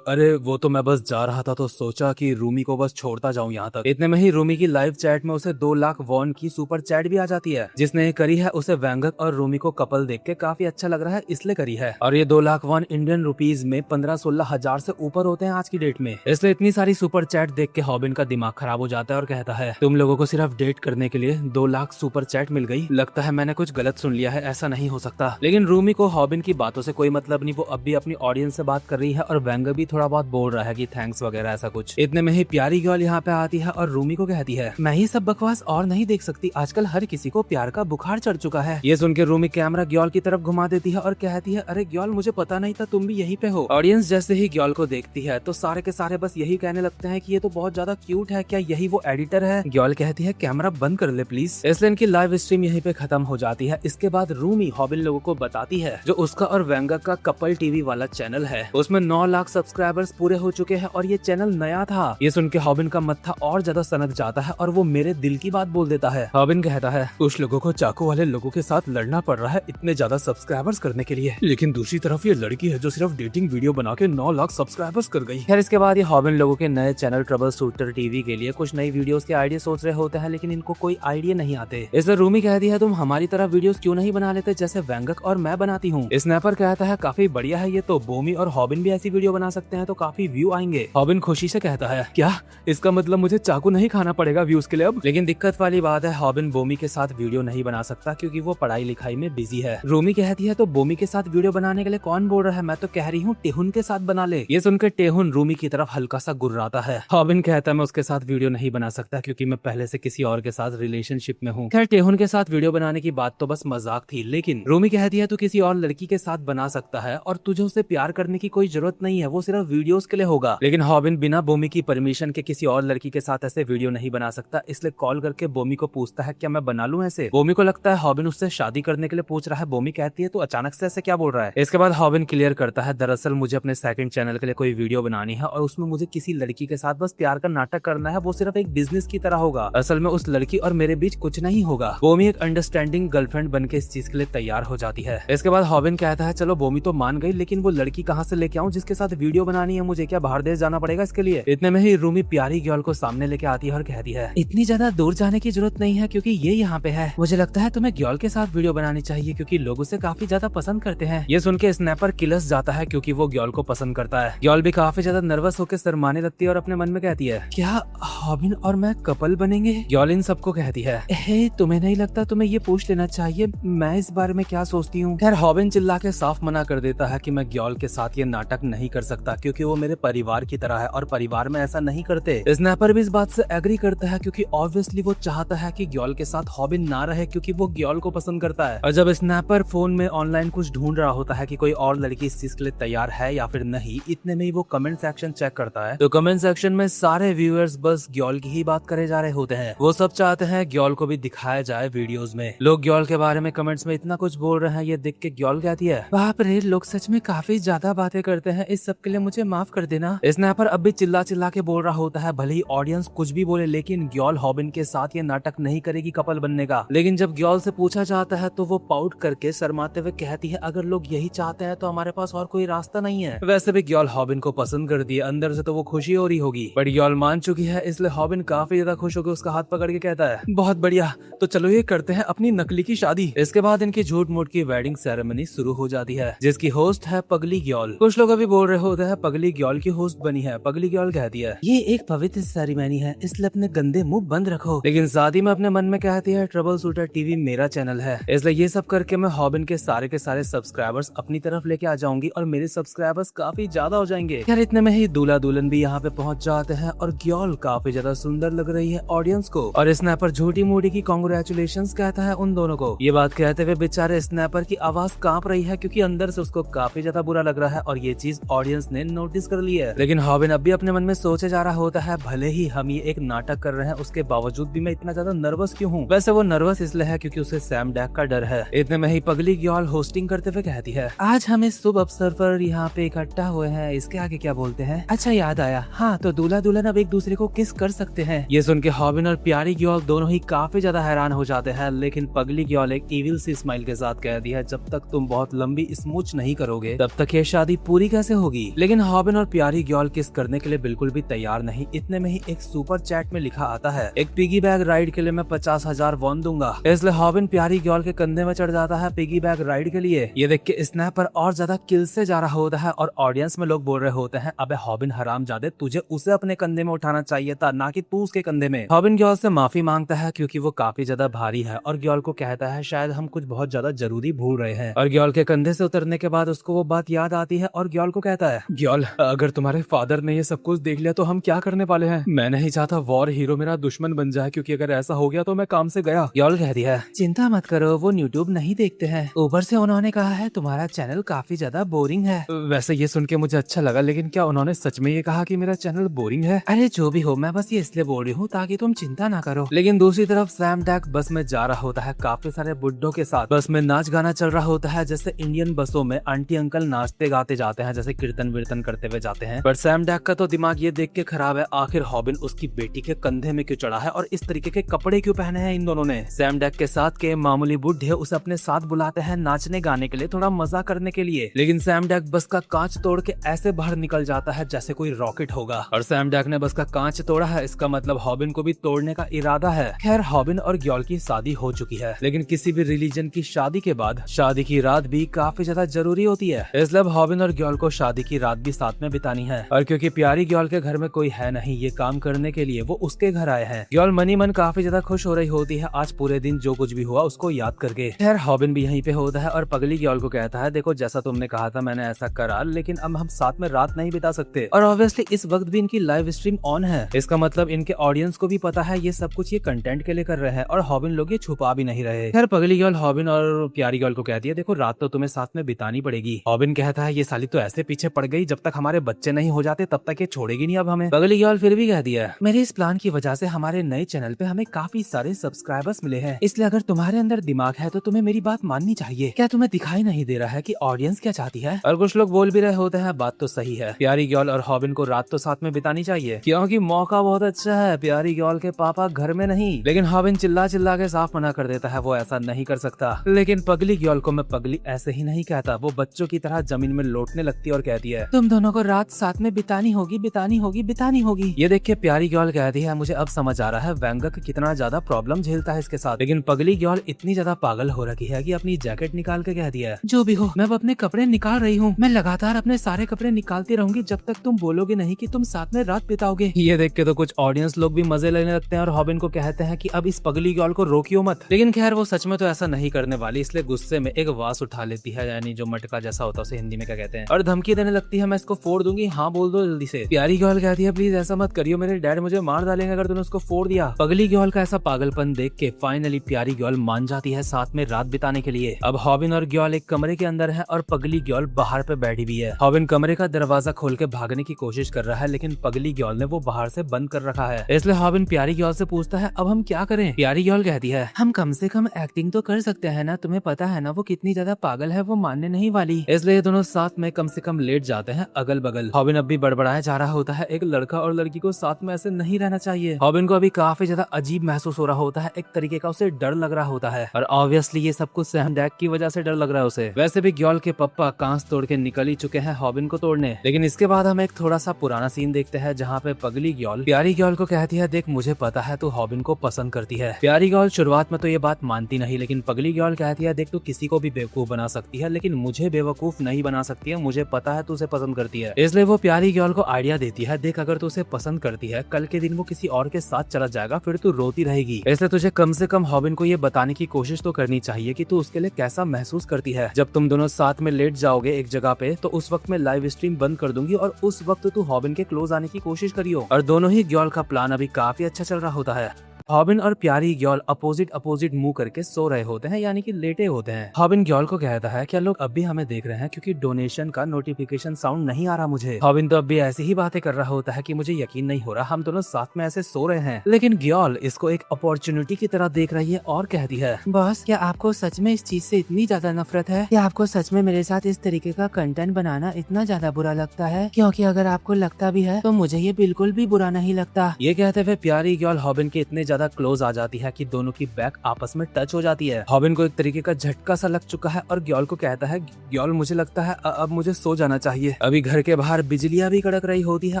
अरे वो तो मैं बस जा रहा था तो सोचा कि रूमी को बस छोड़ता जाऊं यहाँ तक। इतने में ही रूमी की लाइव चैट में उसे 2 लाख वॉन की सुपर चैट भी आ जाती है। जिसने ये करी है उसे वेंगक और रूमी को कपल देख के काफी अच्छा लग रहा है इसलिए करी है। और ये 2 लाख वॉन इंडियन रुपीज में 15-16 हजार से ऊपर होते हैं आज की डेट में, इसलिए इतनी सारी सुपर चैट देख के हॉबिन का दिमाग खराब हो जाता है और कहता है तुम लोगों को सिर्फ डेट करने के लिए 2 लाख सुपर चैट मिल गई, लगता है मैंने कुछ गलत सुन लिया है, ऐसा नहीं हो सकता। लेकिन रूमी को हॉबिन की बातों से कोई मतलब नहीं, वो अब भी अपनी ऑडियंस से बात कर रही है और वेंगर भी थोड़ा बहुत बोल रहा है कि थैंक्स वगैरह ऐसा कुछ। इतने में ही प्यारी गर्ल यहाँ पे आती है और रूमी को कहती है मैं ये सब बकवास और नहीं देख सकती, आजकल हर किसी को प्यार का बुखार चढ़ चुका है। ये सुन के रूमी कैमरा ग्योल की तरफ घुमा देती है और कहती है अरे ग्योल मुझे पता नहीं था तुम भी यहीं पे हो। ऑडियंस जैसे ही ग्योल को देखती है तो सारे के सारे बस यही कहने लगते हैं कि ये तो बहुत ज्यादा क्यूट है, क्या यही वो एडिटर है। ग्योल कहती है कैमरा बंद कर ले प्लीज। इसलिए इनकी लाइव स्ट्रीम यहीं पे खत्म हो जाती है। इसके बाद रूमी हॉबिन लोगों को बताती है जो उसका और वेंगर का कपल टीवी वाला चैनल है उसमें 9 लाख सब्सक्राइबर्स पूरे हो चुके हैं और ये चैनल नया था। ये सुन के हॉबिन का मत्था और ज्यादा सनक जाता है और वो मेरे दिल की बात बोल देता है। हॉबिन कहता है कुछ लोगों को चाकू वाले लोगों के साथ लड़ना पड़ रहा है इतने ज्यादा सब्सक्राइबर्स करने के लिए, लेकिन दूसरी तरफ ये लड़की है जो सिर्फ डेटिंग वीडियो बना के 9 लाख सब्सक्राइबर्स कर गई। खैर इसके बाद ये हॉबिन लोगों के नए चैनल ट्रबल शूटर टीवी के लिए कुछ नई वीडियोस के आइडिया सोच रहे होते हैं लेकिन इनको कोई आइडिया नहीं आते। इसलिए रूमी कहती है तुम हमारी तरह वीडियोस क्यों नहीं बना लेते जैसे वेंगक और मैं बनाती हूँ। स्नैपर कहता है काफी बढ़िया है ये तो, बोमी और हॉबिन भी ऐसी वीडियो बना सकते हैं तो काफी व्यू आएंगे। हॉबिन खुशी से कहता है क्या इसका मतलब मुझे चाकू नहीं खाना पड़ेगा व्यूज के लिए अब। लेकिन दिक्कत वाली बात है हॉबिन बोमी के साथ वीडियो नहीं बना सकता क्योंकि वो पढ़ाई लिखाई में बिजी है। रूमी कहती है तो बोमी के साथ वीडियो बनाने के लिए कौन बोल रहा है, मैं तो कह रही हूँ टेहुन के साथ बना ले। ये सुनकर टेहुन रूमी की तरफ हल्का सा गुर्राता है। हॉबिन कहता है मैं उसके साथ वीडियो नहीं बना सकता क्योंकि मैं पहले से किसी और के साथ रिलेशनशिप में हूँ। खैर टेहुन के साथ वीडियो बनाने की बात तो बस मजाक थी, लेकिन रूमी कहती है तू किसी और लड़की के साथ बना सकता है और तुझे उसे प्यार करने की कोई जरूरत नहीं है, वो सिर्फ वीडियोस के लिए होगा। लेकिन हॉबिन बिना बोमी की परमिशन के किसी और लड़की के साथ ऐसे वीडियो नहीं बना सकता, इसलिए कॉल करके बोमी को पूछता है क्या मैं बना लूं ऐसे। बोमी को लगता है हॉबिन उससे शादी करने के लिए पूछ रहा है। बोमी कहती है तो अचानक से ऐसे क्या बोल रहा है। इसके बाद हॉबिन क्लियर करता है दरअसल मुझे अपने सेकंड चैनल के लिए कोई वीडियो बनानी है और उसमें मुझे किसी लड़की के साथ बस प्यार का नाटक करना है, वो सिर्फ एक बिजनेस की तरह होगा, असल में उस लड़की और मेरे बीच कुछ नहीं होगा। बोमी एक अंडरस्टैंडिंग गर्लफ्रेंड बन के इस चीज के लिए तैयार हो जाती है। इसके बाद हॉबिन कहता है चलो बोमी तो मान गई, लेकिन वो लड़की कहाँ से लेके आऊं जिसके साथ वीडियो बनानी है मुझे, क्या बाहर देश जाना पड़ेगा इसके लिए। इतने में ही रूमी प्यारी गर्ल को सामने लेके आती है और कहती है इतनी ज्यादा दूर जाने की जरूरत नहीं है क्योंकि ये यहाँ पे है, मुझे लगता है तुम्हें गर्ल के साथ वीडियो बनानी चाहिए क्योंकि लोग उसे काफी ज्यादा पसंद करते हैं। ये सुन के स्नैपर किलस जाता है क्योंकि वो गर्ल को पसंद करता है। गर्ल भी काफी ज्यादा नर्वस होकर शर्माने लगती है और अपने मन में कहती है क्या हॉबिन और मैं कपल बनेंगे। गर्ल इन सबको कहती है हे तुम्हें नहीं लगता तुम्हें ये पूछ लेना चाहिए मैं इस बारे में क्या सोचती हूँ। खैर हॉबिन चिल्ला के साफ मना कर देता है कि मैं गर्ल के साथ ये नाटक नहीं कर सकता क्योंकि वो मेरे परिवार की तरह है और परिवार में ऐसा नहीं करते। स्नैपर भी इस बात से एग्री करता है क्योंकि ऑब्वियसली वो चाहता है कि गर्ल के साथ हॉबिन ना रहे क्योंकि वो गर्ल को पसंद करता है। और जब स्नैपर फोन में ऑनलाइन कुछ ढूंढ रहा होता है कि कोई और लड़की इस चीज के लिए तैयार है या फिर नहीं, इतने में ही वो कमेंट सेक्शन चेक करता है तो कमेंट सेक्शन में सारे व्यूअर्स बस गर्ल की ही बात करे जा रहे होते हैं। वो सब चाहते हैं गर्ल को भी दिखाया जाए वीडियोस में। लोग गर्ल के बारे में कमेंट्स में इतना कुछ बोल रहे हैं, ये देख के गर्ल कहती है बाप रे लोग सच में काफी ज्यादा बातें करते हैं, इस सब के लिए मुझे माफ कर देना। स्नैपर अब भी चिल्ला चिल्ला के बोल रहा होता है, भले ही ऑडियंस कुछ भी बोले लेकिन गर्ल हॉबिन के साथ ये नाटक नहीं करेगी कपल बनने का। लेकिन जब गर्ल से पूछा जाता है तो वो पाउट करके शर्माते हुए कहती है अगर लोग यही चाहते हैं तो हमारे पास और कोई रास्ता नहीं है। वैसे भी गर्ल हॉबिन को पसंद कर दी है, अंदर से तो वो खुशी हो रही होगी, बट गर्ल मान चुकी है इसलिए हॉबिन काफी ज्यादा खुश होकर उसका हाथ पकड़ के कहता है बहुत बढ़िया, तो चलो ये करते हैं अपनी नकली की शादी। इसके बाद इनकी झूठ मूठ की वेडिंग सेरेमनी शुरू हो जाती है जिसकी होस्ट है पगली गर्ल। कुछ लोग अभी बोल रहे होते हैं पगली गर्ल की होस्ट बनी है। पगली गर्ल कहती है ये एक पवित्र सेरेमनी है इसलिए अपने गंदे मुंह बंद रखो, लेकिन साथ ही में अपने मन में कहती है ट्रबल शूटर टीवी मेरा चैनल है इसलिए ये सब करके मैं हॉबिन के सारे सब्सक्राइबर्स अपनी तरफ लेके आ जाऊंगी और मेरे सब्सक्राइबर्स काफी ज्यादा हो जाएंगे। यार इतने में ही दूल्हा दुल्हन भी यहाँ पे पहुँच जाते हैं और गर्ल काफी ज्यादा सुंदर लग रही है ऑडियंस को और स्नैपर झूठी मूठी की कांग्रेचुलेशंस कहता है उन दोनों को। ये बात कहते हुए बेचारे स्नैपर की आवाज कांप रही है क्योंकि अंदर से उसको काफी ज्यादा बुरा लग रहा है और ये चीज ऑडियंस ने नोटिस कर ली है। लेकिन हॉबिन अब भी अपने मन में सोचे जा रहा होता है भले ही हम ये एक नाटक कर रहे हैं उसके बावजूद भी मैं इतना ज्यादा नर्वस क्यों हूँ। वैसे वो नर्वस इसलिए है क्योंकि उसे सैम डैक का डर है। इतने में ही पगली गर्ल होस्टिंग करते हुए कहती है आज हम इस शुभ अवसर पर यहाँ पे इकट्ठा हुए हैं, इसके आगे क्या बोलते हैं। अच्छा याद आया, हाँ तो दूल्हा दुल्हन अब एक दूसरे को किस कर सकते हैं। ये सुन के हॉबिन और प्यारी गर्ल दोनों ही काफी ज्यादा हैरान हो जाते हैं, लेकिन पगली गर्ल एक इविल सी स्माइल के साथ कहती है जब तक तुम बहुत लंबी स्मूच नहीं करोगे तब तक ये शादी पूरी कैसे होगी। लेकिन हॉबिन और प्यारी गर्ल किस करने के लिए बिल्कुल भी तैयार नहीं। इतने में ही एक सुपर चैट में लिखा आता है एक पिगी बैग राइड के लिए मैं 50,000 वॉन दूंगा। इसलिए हॉबिन प्यारी गर्ल के कंधे में चढ़ जाता है पिगी बैग राइड के लिए। ये देख के स्नैपर और ज्यादा किल से जा रहा होता है और ऑडियंस में लोग बोल रहे होते हैं अबे हॉबिन हरामजादे तुझे उसे अपने कंधे में उठाना चाहिए था ना कि तू उसके कंधे में। हॉबिन गर्ल से माफी मांगता है क्योंकि वो काफी ज्यादा भारी है और गर्ल को कहता है शायद हम कुछ बहुत ज्यादा जरूरी भूल रहे हैं। और गर्ल के कंधे से उतरने के बाद उसको वो बात याद आती है और गर्ल को कहता है गर्ल अगर तुम्हारे फादर ने ये सब कुछ देख लिया तो हम क्या करने वाले हैं। मैं नहीं चाहता वॉर हीरो मेरा दुश्मन बन जाए क्योंकि अगर ऐसा हो गया तो मैं काम से गया। गर्ल कहती है चिंता मत करो वो यूट्यूब नहीं देखते हैं, ऊपर से उन्होंने कहा है तुम्हारा चैनल काफी ज्यादा बोरिंग है। वैसे ये सुन के मुझे अच्छा लगा, लेकिन क्या उन्होंने सच में ये कहा कि मेरा चैनल बोरिंग है। अरे जो भी हो मैं बस ये इसलिए बोल रही हूँ ताकि तुम चिंता ना करो। लेकिन दूसरी तरफ सैम डैक बस में जा रहा होता है काफी सारे बुड्ढों के साथ। बस में नाच गाना चल रहा होता है जैसे इंडियन बसों में आंटी अंकल नाचते गाते जाते हैं, जैसे कीर्तन वीर्तन करते हुए जाते हैं। पर सैम डैक का तो दिमाग ये देख के खराब है, आखिर हॉबिन उसकी बेटी के कंधे में क्यों चढ़ा है और इस तरीके के कपड़े क्यों पहने हैं इन दोनों ने। सैम डैक के साथ के मामूली बुड्ढे उसे अपने साथ बुलाते हैं नाचने गाने के लिए, थोड़ा मजा करने के लिए। लेकिन सैम डैक बस का कांच तोड़ के ऐसे बाहर निकल जाता है जैसे कोई रॉकेट होगा। और सैम डैक ने बस का कांच तोड़ा है, इसका मतलब हॉबिन को भी तोड़ने का इरादा है। खैर हॉबिन और गर्ल की शादी हो चुकी है, लेकिन किसी भी रिलीजन की शादी के बाद शादी की रात भी काफी ज्यादा जरूरी होती है। इसलिए हॉबिन और गर्ल को शादी की रात भी साथ में बितानी है। और क्योंकि प्यारी गर्ल के घर में कोई है नहीं ये काम करने के लिए, वो उसके घर आए हैं। गर्ल मनी मन काफी ज्यादा खुश हो रही होती है आज पूरे दिन जो कुछ भी हुआ उसको याद करके। खैर हॉबिन भी यहीं पे होता है और पगली ग्योल को कहता है देखो जैसा तुमने कहा था मैंने ऐसा करा, लेकिन अब हम साथ में रात नहीं बिता सकते। और ऑब्वियसली इस वक्त भी इनकी लाइव स्ट्रीम ऑन है, इसका मतलब इनके ऑडियंस को भी पता है ये सब कुछ ये कंटेंट के लिए कर रहे हैं और हॉबिन लोग ये छुपा भी नहीं रहे। खैर पगली ग्योल हॉबिन और प्यारी ग्योल को कहती है देखो रात तो तुम्हें साथ में बितानी पड़ेगी। हॉबिन कहता है ये साली तो ऐसे पीछे पड़ गई, जब तक हमारे बच्चे नहीं हो जाते तब तक ये छोड़ेगी नहीं अब हमें। पगली ग्योल फिर भी कहती है मेरे इस प्लान की वजह से हमारे नए चैनल पे हमें काफी सारे सब्सक्राइबर्स मिले हैं, इसलिए अगर तुम्हारे अंदर दिमाग है तो तुम्हें मेरी बात माननी चाहिए। क्या तुम्हें दिखाई नहीं दे रहा है कि ऑडियंस क्या चाहती है? और कुछ लोग बोल भी रहे होते हैं बात तो सही है, प्यारी ग्योल और हॉबिन को रात तो साथ में बितानी चाहिए क्योंकि मौका बहुत अच्छा है, प्यारी ग्योल के पापा घर में नहीं। लेकिन हॉबिन चिल्ला चिल्ला के साफ मना कर देता है वो ऐसा नहीं कर सकता। लेकिन पगली ग्योल को मैं पगली ऐसे ही नहीं कहता, वो बच्चों की तरह जमीन में लौटने लगती है और कहती है तुम दोनों को रात साथ में बितानी होगी बितानी होगी बितानी होगी। ये देख के प्यारी ग्योल कहती है मुझे अब समझ आ रहा है वेंगक कितना ज्यादा प्रॉब्लम झेलता है इसके साथ। लेकिन पगली ग्योल इतनी ज्यादा पागल हो रखी है कि अपनी जैकेट निकाल के कह दिया जो भी हो मैं अब अपने कपड़े निकाल रही हूँ, मैं लगातार अपने सारे कपड़े निकालती रहूंगी जब तक तुम बोलोगे नहीं कि तुम साथ में रात बिताओगे। ये देख के तो कुछ ऑडियंस लोग भी मजे लेने लगते हैं और हॉबिन को कहते हैं कि अब इस पगली ग्योल को रोकियो मत। लेकिन खैर वो सच में तो ऐसा नहीं करने वाली, इसलिए गुस्से में एक वास उठा लेती है, यानी जो मटका जैसा होता है उसे हिंदी में क्या कहते हैं, और धमकी देने लगती है मैं इसको फोड़ दूंगी, हाँ बोल दो जल्दी से। प्यारी ग्योल कहती है प्लीज ऐसा मत करियो, मेरे डैड मुझे मार डालेंगे अगर तूने उसको फोड़ दिया। पगली ग्योल का ऐसा पागलपन देख के फाइनली प्यारी ग्योल मान जाती है साथ में रात बिताने के लिए। अब हॉबिन और ग्योल एक कमरे के अंदर है और पगली ग्योल बाहर पे बैठी भी है। हॉबिन कमरे का दरवाजा खोल के भागने की कोशिश कर रहा है लेकिन पगली ग्योल ने वो बाहर से बंद कर रखा है, इसलिए हॉबिन प्यारी ग्योल से पूछता है अब हम क्या करें? प्यारी ग्योल कहती है हम कम से कम एक्टिंग तो कर सकते हैं ना, तुम्हें पता है ना वो कितनी ज्यादा पागल है, वो मानने नहीं वाली। इसलिए दोनों साथ में कम से कम लेट जाते हैं अगल बगल। हॉबिन अब भी बड़बड़ाया जा रहा होता है एक लड़का और लड़की को साथ में ऐसे नहीं रहना चाहिए। हॉबिन को अभी काफी ज्यादा अजीब महसूस हो रहा होता है, एक तरीके का उसे डर लग रहा होता है और ऑब्वियसली ये सब कुछ सैम डैक की वजह से डर लग रहा है उसे। वैसे भी ग्योल के पप्पा कांच तोड़ के निकल ही चुके हैं हॉबिन को तोड़ने। लेकिन इसके बाद हम एक थोड़ा सा पुराना सीन देखते हैं जहाँ पे पगली ग्योल प्यारी ग्योल को कहती है देख मुझे पता है तू हॉबिन को पसंद करती है। प्यारी ग्योल शुरुआत में तो ये बात मानती नहीं, लेकिन पगली ग्योल कहती है देख तू किसी को भी बेवकूफ बना सकती है लेकिन मुझे बेवकूफ नहीं बना सकती है, मुझे पता है तू उसे पसंद करती है। इसलिए वो प्यारी ग्योल को आइडिया देती है देख अगर तू उसे पसंद करती है कल के दिन वो किसी और के साथ चला जाएगा फिर तू रोती रहेगी, इसलिए तुझे कम से कम हॉबिन को ये बताने की कोशिश तो करनी चाहिए कि तू उसके लिए कैसा महसूस करती है। जब तुम दोनों साथ में लेट जाओगे एक जगह पे तो उस वक्त मैं लाइव स्ट्रीम बंद कर दूंगी और उस वक्त तू हॉबिन के क्लोज आने की कोशिश करियो। और दोनों ही ग्योल का प्लान अभी काफी अच्छा चल रहा होता है। हॉबिन और प्यारी ग्योल अपोजिट मुंह करके सो रहे होते हैं, यानी कि लेटे होते हैं। हॉबिन ग्योल को कहता है क्या लोग अब भी हमें देख रहे हैं क्योंकि डोनेशन का नोटिफिकेशन साउंड नहीं आ रहा मुझे। हॉबिन तो अब भी ऐसी ही बातें कर रहा होता है कि मुझे यकीन नहीं हो रहा हम दोनों साथ में ऐसे सो रहे हैं। लेकिन ग्योल इसको एक अपॉर्चुनिटी की तरह देख रही है और कहती है बॉस क्या आपको सच में इस चीज से इतनी ज्यादा नफरत है? क्या आपको सच में मेरे साथ इस तरीके का कंटेंट बनाना इतना ज्यादा बुरा लगता है? क्योंकि अगर आपको लगता भी है तो मुझे ये बिल्कुल भी बुरा नहीं लगता। ये कहते हुए प्यारी ग्योल हॉबिन के इतने ज्यादा क्लोज आ जाती है कि दोनों की बैक आपस में टच हो जाती है। हॉबिन को एक तरीके का झटका सा लग चुका है और ग्योल को कहता है ग्योल मुझे लगता है अब मुझे सो जाना चाहिए। अभी घर के बाहर बिजलियां भी कड़क रही होती है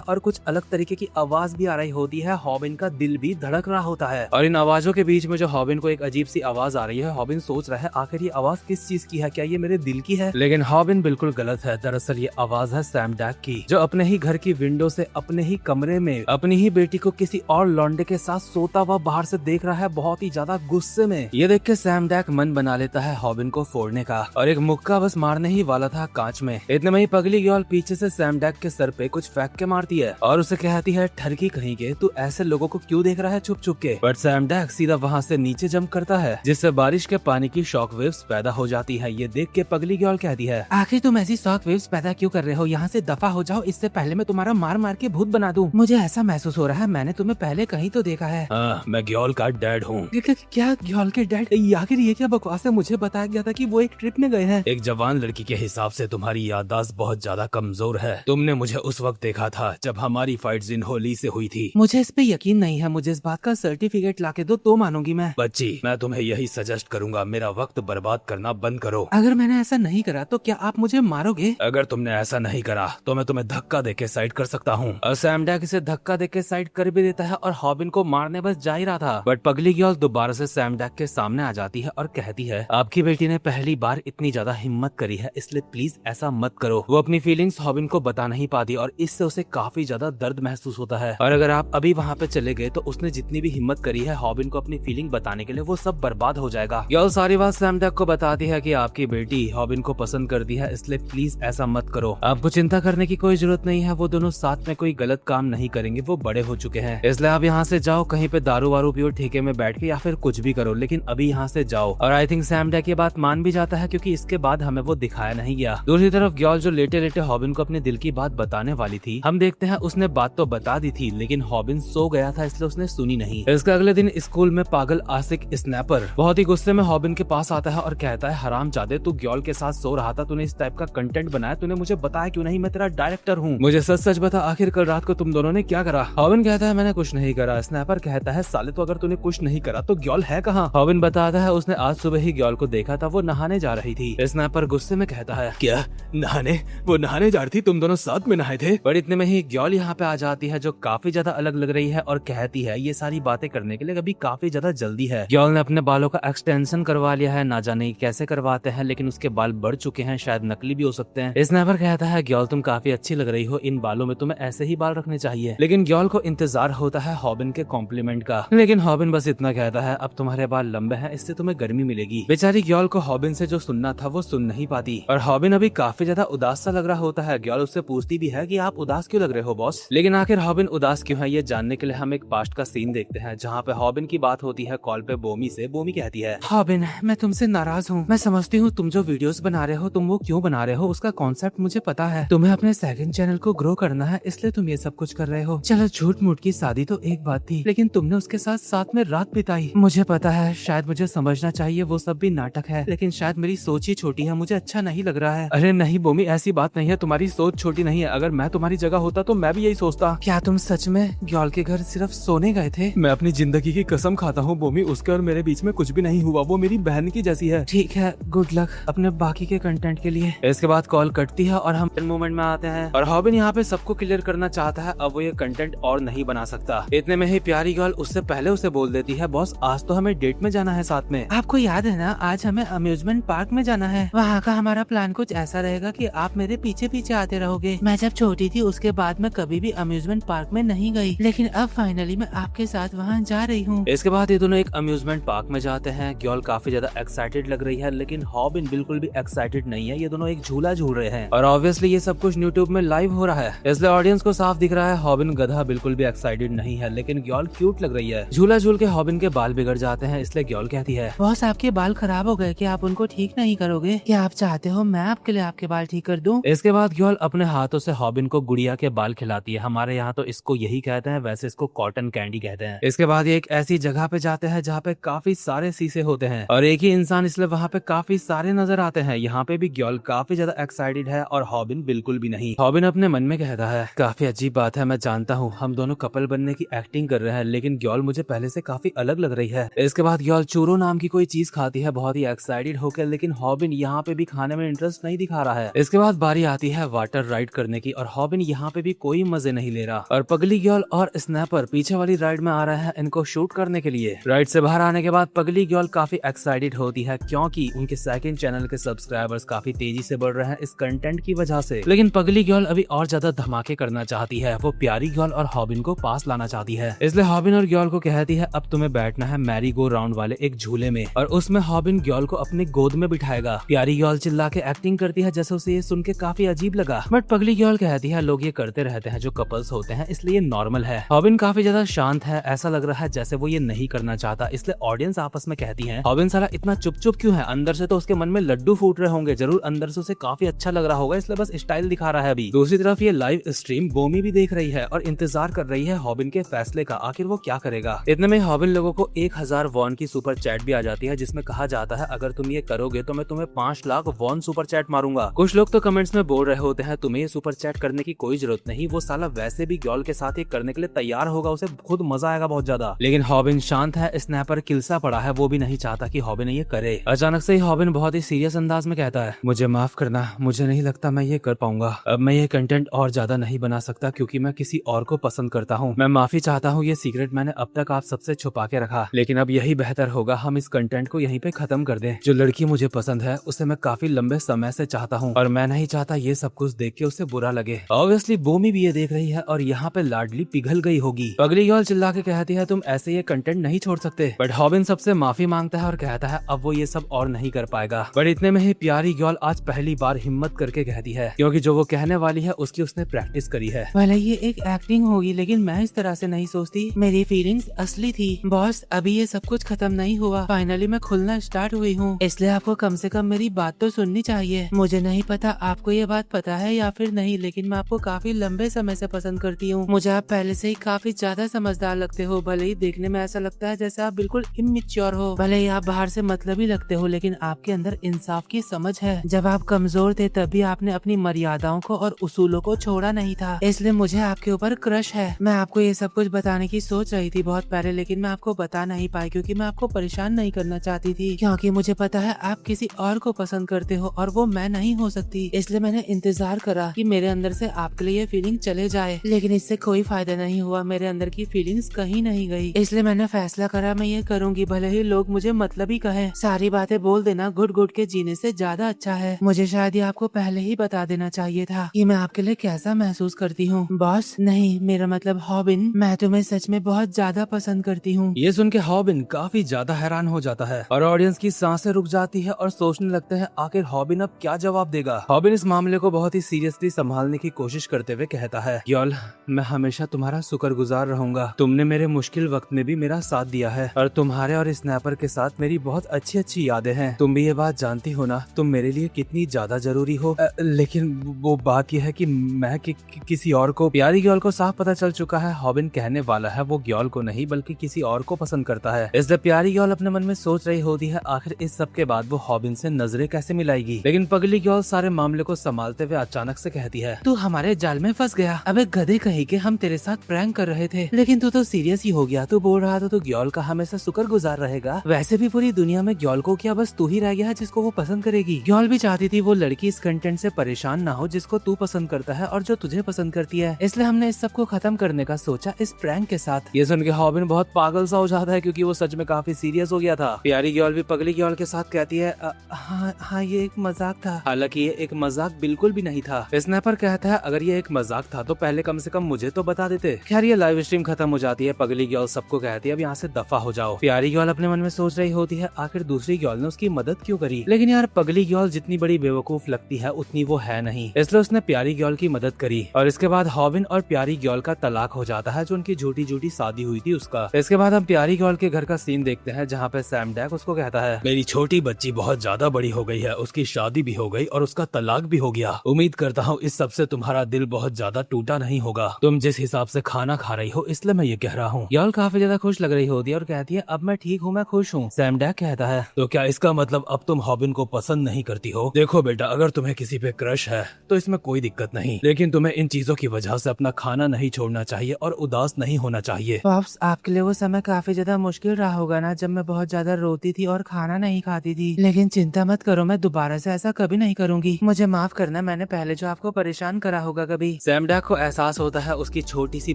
और कुछ अलग तरीके की आवाज भी आ रही होती है। हॉबिन का दिल भी धड़क रहा होता है और इन आवाजों के बीच में जो हॉबिन को एक अजीब सी आवाज आ रही है, हॉबिन सोच रहा है आखिर ये आवाज किस चीज की है, क्या ये मेरे दिल की है? लेकिन हॉबिन बिल्कुल गलत है। दरअसल ये आवाज है सैम डैक की, जो अपने ही घर की विंडो से अपने ही कमरे में अपनी ही बेटी को किसी और लौंडे के साथ सोता हुआ बाहर से देख रहा है, बहुत ही ज्यादा गुस्से में। ये देख के सैम डैक मन बना लेता है हॉबिन को फोड़ने का और एक मुक्का बस मारने ही वाला था कांच में। इतने में ही पगली ग्योल पीछे से सैम डैक के सर पे कुछ फेंक के मारती है और उसे कहती है ठरकी कहीं के, तू ऐसे लोगों को क्यों देख रहा है छुप छुप के? बट सैम डैक सीधा वहाँ से नीचे जंप करता है जिससे बारिश के पानी की शॉक वेव्स पैदा हो जाती है। ये देख के पगली ग्योल कहती है आखिर तुम ऐसी शॉक वेव्स पैदा क्यों कर रहे हो? यहाँ से दफा हो जाओ, इससे पहले मैं तुम्हारा मार मार के भूत बना दूं। मुझे ऐसा महसूस हो रहा है मैंने तुम्हें पहले कहीं तो देखा है। मैं ग्योल का डैड हूँ। क्या ग्योल के डैड? आखिर ये क्या बकवास है? मुझे बताया गया था कि वो एक ट्रिप में गए हैं। एक जवान लड़की के हिसाब से तुम्हारी याददाश्त बहुत ज्यादा कमजोर है। तुमने मुझे उस वक्त देखा था जब हमारी फाइट जिनहोली से हुई थी। मुझे इस पे यकीन नहीं है, मुझे इस बात का सर्टिफिकेट लाके दो तो मानूंगी मैं। बच्ची मैं तुम्हें यही सजेस्ट करूंगा, मेरा वक्त बर्बाद करना बंद करो। अगर मैंने ऐसा नहीं करा तो क्या आप मुझे मारोगे? अगर तुमने ऐसा नहीं करा तो मैं तुम्हें धक्का देके साइड कर सकता हूँ। और सैम डैक इसे धक्का देके साइड कर भी देता है और हॉबिन को मारने बस जा ही रहा था। बट पगली गर्ल दोबारा से सैम डैक के सामने आ जाती है और कहती है, आपकी बेटी ने पहली बार इतनी ज्यादा हिम्मत करी है, इसलिए प्लीज ऐसा मत करो। वो अपनी फीलिंग्स हॉबिन को बता नहीं पाती और इससे उसे काफी ज्यादा दर्द महसूस होता है। और अगर आप अभी वहाँ पे चले गए तो उसने जितनी भी हिम्मत करी है हॉबिन को अपनी फीलिंग बताने के लिए, वो सब बर्बाद हो जाएगा। गर्ल सारी बात सैम डैक को बताती है कि आपकी बेटी हॉबिन को पसंद करती है, इसलिए प्लीज ऐसा मत करो। आपको चिंता करने की कोई जरूरत नहीं है, वो दोनों साथ में कोई गलत काम नहीं करेंगे, वो बड़े हो चुके हैं। इसलिए आप यहाँ से जाओ, कहीं पे दारू वारू पियो ठेके में बैठ के, या फिर कुछ भी करो, लेकिन अभी यहाँ से जाओ। और आई थिंक सैम डैक ये बात मान भी जाता है, क्योंकि इसके बाद हमें वो दिखाया नहीं गया। दूसरी तरफ गर्ल जो लेटे लेटे हॉबिन को अपने दिल की बात बताने वाली थी, हम देखते हैं उसने बात तो बता दी थी, लेकिन हॉबिन सो गया था, इसलिए उसने सुनी नहीं। इसके अगले दिन स्कूल में पागल आशिक स्नैपर बहुत ही गुस्से में हॉबिन के पास आता है और कहता है, हरामजादे, तू गर्ल के साथ सो रहा था, तूने इस टाइप का कंटेंट बनाया, तूने मुझे बताया क्यों नहीं? मैं तेरा डायरेक्टर हूँ, मुझे सच सच बता, आखिर कल रात को तुम दोनों ने क्या करा? हॉबिन कहता है, मैंने कुछ नहीं करा। स्नैपर कहता है, साले, तो अगर तूने कुछ नहीं करा तो गर्ल है कहाँ? हॉबिन बताता है, उसने आज सुबह ही गर्ल को देखा था, वो नहाने जा रही थी। स्नैपर गुस्से में कहता है, क्या नहाने? वो नहाने जा रही थी, तुम दोनों साथ में नहाए थे? पर इतने में ही गर्ल यहाँ पे आ जाती है, जो काफी ज्यादा अलग लग रही है और कहती है, ये सारी बातें करने के लिए अभी काफी ज्यादा जल्दी है। गर्ल ने अपने बालों का एक्सटेंशन करवा लिया है, ना जाने कैसे करवाते हैं, लेकिन उसके बाल बढ़ चुके हैं, शायद नकली भी हो सकते हैं। स्नैपर कहता है, गर्ल तुम काफी अच्छी लग रही हो, इन बालों में तुम्हें ऐसे ही बाल रखने चाहिए। लेकिन गर्ल को इंतजार होता है हॉबिन के कॉम्प्लीमेंट का, लेकिन हॉबिन बस इतना कहता है, अब तुम्हारे बाल लंबे हैं, इससे तुम्हें गर्मी मिलेगी। बेचारी गर्ल को हॉबिन से जो सुनना था वो सुन नहीं पाती, और हॉबिन अभी काफी ज्यादा उदास सा लग रहा होता है। गर्ल उससे पूछती भी है कि आप उदास क्यों लग रहे हो बॉस? लेकिन आखिर हॉबिन उदास क्यों है, ये जानने के लिए हम एक पास्ट का सीन देखते हैं, जहाँ पे हॉबिन की बात होती है कॉल पे बोमी से। बोमी कहती है, हॉबिन, मैं तुमसे नाराज हूँ। मैं समझती हूँ तुम जो वीडियोस बना रहे हो, तुम वो क्यों बना रहे हो, उसका कॉन्सेप्ट मुझे पता है। तुम्हें अपने सेकंड चैनल को ग्रो करना है, इसलिए तुम ये सब कुछ कर रहे हो। चलो, झूठ मूठ की शादी तो एक बात थी, लेकिन तुमने उसके साथ साथ में रात बिताई। मुझे पता है, शायद मुझे समझना चाहिए वो सब भी नाटक है, लेकिन शायद मेरी सोच ही छोटी है, मुझे अच्छा नहीं लग रहा है। अरे नहीं बोमी, ऐसी बात नहीं है, तुम्हारी सोच छोटी नहीं है। अगर मैं तुम्हारी जगह होता तो मैं भी यही सोचता। क्या तुम सच में गर्ल के घर सिर्फ सोने गए थे? मैं अपनी जिंदगी की कसम खाता हूँ बोमी, उसके और मेरे बीच में कुछ भी नहीं हुआ, वो मेरी बहन की जैसी है। ठीक है, गुड लक अपने बाकी के कंटेंट के लिए। इसके बाद कॉल कटती है और हम मोमेंट में आते हैं, और हॉबिन यहाँ पे सबको क्लियर करना चाहता है, अब वो ये कंटेंट और नहीं बना सकता। इतने में ही प्यारी गर्ल उससे पहले उसे बोल देती है, बॉस आज तो हमें डेट में जाना है साथ में। आपको याद है ना, आज हमें अम्यूजमेंट पार्क में जाना है। वहाँ का हमारा प्लान कुछ ऐसा रहेगा कि आप मेरे पीछे पीछे आते रहोगे। मैं जब छोटी थी उसके बाद मैं कभी भी अम्यूजमेंट पार्क में नहीं गई, लेकिन अब फाइनली मैं आपके साथ वहाँ जा रही हूँ। इसके बाद ये दोनों एक अम्यूजमेंट पार्क में जाते हैं। गर्ल काफी ज्यादा एक्साइटेड लग रही है, लेकिन हॉबिन बिल्कुल भी एक्साइटेड नहीं है। ये दोनों एक झूला झूल रहे हैं, और ऑब्वियसली ये सब कुछ यूट्यूब में लाइव हो रहा है, इसलिए ऑडियंस को साफ दिख रहा है हॉबिन गधा बिल्कुल भी एक्साइटेड नहीं है, लेकिन गर्ल क्यूट लग रही है। झूला झूल के हॉबिन के बाल बिगड़ जाते हैं, इसलिए गर्ल कहती है, बॉस आपके बाल खराब हो गए, क्या आप उनको ठीक नहीं करोगे? क्या आप चाहते हो मैं आपके लिए आपके बाल ठीक कर दूं? इसके बाद गर्ल अपने हाथों से हॉबिन को गुड़िया के बाल खिलाती है। हमारे यहाँ तो इसको यही कहते हैं, वैसे इसको कॉटन कैंडी कहते हैं। इसके बाद ये एक ऐसी जगह पे जाते हैं जहाँ पे काफी सारे शीशे होते हैं और एक ही इंसान, इसलिए वहाँ पे काफी सारे नजर आते हैं। यहाँ पे भी गर्ल काफी ज्यादा एक्साइटेड है और हॉबिन बिल्कुल भी नहीं। हॉबिन अपने मन में कहता है, काफी अजीब बात है, मैं जानता हूँ हम दोनों कपल बनने की एक्टिंग कर रहे हैं, लेकिन गर्ल मुझे पहले से काफी अलग लग रही है। इसके बाद गर्ल चूरो नाम की कोई चीज खाती है बहुत ही एक्साइटेड होकर, लेकिन हॉबिन यहाँ पे भी खाने में इंटरेस्ट नहीं दिखा रहा है। इसके बाद बारी आती है वाटर राइड करने की और हॉबिन यहाँ पे भी कोई मजे नहीं ले रहा, और पगली गर्ल और स्नैपर पीछे वाली राइड में आ रहे हैं इनको शूट करने के लिए। राइड से बाहर आने के बाद पगली गर्ल काफी एक्साइटेड होती है, क्योंकि उनके सेकंड चैनल के सब्सक्राइबर्स काफी तेजी से बढ़ रहे हैं इस कंटेंट की वजह से। लेकिन पगली गर्ल अभी और ज्यादा धमाके करना चाहती है, वो प्यारी गर्ल और हॉबिन को पास लाना चाहती है। इसलिए हॉबिन और गर्ल को कहती है, अब तुम्हें बैठना है मैरी गो राउंड वाले एक झूले में, और उसमें हॉबिन गर्ल को अपनी गोद में बिठाएगा। प्यारी गर्ल चिल्ला के एक्टिंग करती है, जैसे उसे ये सुन के काफी अजीब लगा, बट पगली गर्ल कहती है, लोग ये करते रहते हैं जो कपल्स होते हैं, इसलिए नॉर्मल है। हॉबिन काफी ज्यादा शांत है, ऐसा लग रहा है जैसे वो ये नहीं करना चाहता, इसलिए ऑडियंस आपस में कहती है, हॉबिन साला इतना चुप चुप क्यों है? अंदर से तो उसके मन में लड्डू फूट रहे होंगे, जरूर अंदर से उसे काफी अच्छा लग रहा होगा, इसलिए बस स्टाइल दिखा रहा है अभी। दूसरी तरफ ये लाइव स्ट्रीम बोमी भी देख रही है और इंतजार कर रही है हॉबिन के फैसले का, आखिर वो क्या करेगा। इतने में हॉबिन लोगों को 1000 वॉन की सुपर चैट भी आ जाती है, जिसमें कहा जाता है, अगर तुम ये करोगे तो मैं तुम्हें 5 लाख वॉन सुपर चैट मारूंगा। कुछ लोग तो कमेंट्स में बोल रहे होते हैं, तुम्हें ये सुपर चैट करने की कोई जरूरत नहीं, वो साला वैसे भी गर्ल के साथ ये करने के लिए तैयार होगा, उसे खुद मजा आएगा बहुत ज्यादा। लेकिन हॉबिन शांत है, स्नैपर किलसा पड़ा है, वो भी नहीं चाहता कि हॉबिन ये करे। अचानक से ही हॉबिन बहुत ही सीरियस अंदाज में कहता है, मुझे माफ करना, मुझे नहीं लगता मैं ये कर पाऊंगा। अब मैं ये कंटेंट और ज्यादा नहीं बना सकता, क्योंकि मैं किसी और को पसंद करता हूँ। मैं माफी चाहता हूँ, ये सीक्रेट मैंने अब तक आप सबसे छुपा के रखा, लेकिन अब यही बेहतर होगा हम इस कंटेंट को यहीं पे खत्म कर दें। जो लड़की मुझे पसंद है उसे मैं काफी लंबे समय से चाहता हूँ और मैं नहीं चाहता ये सब कुछ देख के उसे बुरा लगे। ऑब्वियसली बोमी भी ये देख रही है और यहाँ पे लाडली पिघल गई होगी। पगली गर्ल चिल्ला के कहती है तुम ऐसे ये कंटेंट नहीं छोड़ सकते, बट हॉबिन सबसे माफी मांगता है और कहता है अब वो ये सब और नहीं कर पाएगा। बट इतने में ही प्यारी गर्ल आज पहली बार हिम्मत करके कहती है, क्योंकि जो वो कहने वाली है उसकी उसने प्रैक्टिस करी है। भले ये एक एक्टिंग होगी लेकिन मैं इस तरह से नहीं सोचती, मेरी फीलिंग्स असली थी। बॉस अभी ये सब कुछ खत्म नहीं हुआ, फाइनली मैं खुलना स्टार्ट हुई हूँ, इसलिए आपको कम से कम मेरी बात तो सुननी चाहिए। मुझे नहीं पता आपको ये बात पता है या फिर नहीं, लेकिन मैं आपको काफी लंबे समय से पसंद करती हूँ। मुझे आप पहले से ही काफी ज्यादा समझदार लगते हो, भले ही देखने में ऐसा लगता है जैसे आप बिल्कुल इमेच्योर हो, भले ही आप बाहर से मतलबी लगते हो, लेकिन आपके अंदर इंसाफ की समझ है। जब आप कमजोर थे तभी आपने अपनी मर्यादाओं को और उसूलों को छोड़ा नहीं था, इसलिए मुझे आपके ऊपर क्रश है। मैं आपको ये सब कुछ बताने की सोच रही थी बहुत पहले, लेकिन मैं आपको बता नहीं पाई क्योंकि मैं आपको परेशान नहीं करना चाहती थी, क्योंकि मुझे पता है आप किसी और को पसंद करते हो और वो मैं नहीं हो सकती। इसलिए मैंने इंतजार करा कि मेरे अंदर से आपके लिए ये फीलिंग चले जाए, लेकिन इससे कोई फायदा नहीं हुआ, मेरे अंदर की फीलिंग्स कहीं नहीं गई। इसलिए मैंने फैसला करा मैं ये करूंगी, भले ही लोग मुझे मतलबी कहें। सारी बातें बोल देना घुट घुट के जीने से ज्यादा अच्छा है। मुझे शायद ये आपको पहले ही बता देना चाहिए था कि मैं आपके लिए कैसा महसूस करती हूँ। बॉस नहीं, मेरा मतलब हॉबिन, मैं तुम्हें सच में बहुत ज्यादा पसंद करती हूँ। ये सुन के हॉबिन काफी ज्यादा हैरान हो जाता है और ऑडियंस की सांसें रुक जाती है और सोचने लगते हैं आखिर हॉबिन अब क्या जवाब देगा। हॉबिन इस मामले को बहुत ही सीरियसली संभालने की कोशिश करते हुए कहता है, गर्ल मैं हमेशा तुम्हारा शुक्रगुजार रहूंगा, तुमने मेरे मुश्किल वक्त में भी मेरा साथ दिया है और तुम्हारे और स्नैपर के साथ मेरी बहुत अच्छी अच्छी यादें हैं। तुम भी ये बात जानती हो ना तुम मेरे लिए कितनी ज्यादा जरूरी हो। लेकिन वो बात यह है कि मैं किसी और को। प्यारी गर्ल को साफ पता चल चुका है हॉबिन कहने वाला है वो गर्ल को नहीं बल्कि किसी और को पसंद करता है। इसलिए प्यारी गर्ल अपने मन में सोच रही होती है आखिर इस सब के बाद वो हॉबिन से नजरें कैसे मिलाएगी। लेकिन पगली गर्ल सारे मामले को संभालते हुए अचानक से कहती है, तू हमारे जाल में फंस गया। अबे गधे कहीं के, हम तेरे साथ प्रैंक कर रहे थे लेकिन तू तो सीरियस ही हो गया। तू बोल रहा था तो गर्ल का हमेशा शुक्रगुजार रहेगा। वैसे भी पूरी दुनिया में गर्ल को क्या बस तू ही रह गया है जिसको वो पसंद करेगी। गर्ल भी चाहती थी वो लड़की इस कंटेंट से परेशान ना हो जिसको तू पसंद करता है और जो तुझे पसंद करती है, इसलिए हमने इस सब को खत्म करने का सोचा इस प्रैंक के साथ। ये सुन के हॉबिन बहुत पागल सा हो जाता है क्योंकि वो सच में काफी सीरियस हो गया था। प्यारी गर्ल भी पगली गर्ल के साथ कहती है, हाँ ये एक मजाक था। हालांकि ये एक मजाक बिल्कुल भी नहीं था। स्नैपर कहता है अगर ये एक मजाक था तो पहले कम से कम मुझे तो बता देते। खैर ये लाइव स्ट्रीम खत्म हो जाती है। पगली गर्ल सबको कहती है अब यहाँ से दफा हो जाओ। प्यारी गर्ल अपने मन में सोच रही होती है आखिर दूसरी गर्ल ने उसकी मदद क्यों करी, लेकिन यार पगली गर्ल जितनी बड़ी बेवकूफ लगती है उतनी वो है नहीं, इसलिए उसने प्यारी गर्ल की मदद करी और इसके बाद हॉबिन और प्यारी गर्ल का तलाक हो जाता है जो उनकी झूठी झूठी शादी हुई थी उसका। इसके बाद हम प्यारी गर्ल के घर का सीन देखते हैं जहाँ पे सैम डैक उसको कहता है, मेरी छोटी बच्ची बहुत ज्यादा बड़ी हो गई है, उसकी शादी भी हो गई और उसका तलाक भी हो गया। उम्मीद करता हूँ इस सब से तुम्हारा दिल बहुत ज्यादा टूटा नहीं होगा। तुम जिस हिसाब से खाना खा रही हो इसलिए मैं ये कह रहा हूँ। गर्ल काफी ज्यादा खुश लग रही होती है और कहती है अब मैं ठीक हूँ, मैं खुश हूँ। सैम डैक कहता है, तो क्या इसका मतलब अब तुम हॉबिन को पसंद नहीं करती हो? देखो बेटा अगर तुम्हें किसी पे क्रश है तो इसमें कोई दिक्कत नहीं, लेकिन तुम्हें इन चीजों की वजह से अपना खाना नहीं छोड़ना चाहिए और उदास नहीं होना चाहिए। पॉप्स आपके लिए वो समय काफी ज्यादा मुश्किल रहा होगा ना जब मैं बहुत ज्यादा रोती थी और खाना नहीं खाती थी, लेकिन चिंता मत करो मैं दोबारा से ऐसा कभी नहीं करूंगी। मुझे माफ करना, मैंने पहले जो आपको परेशान करा होगा कभी। सैम डैक को एहसास होता है उसकी छोटी सी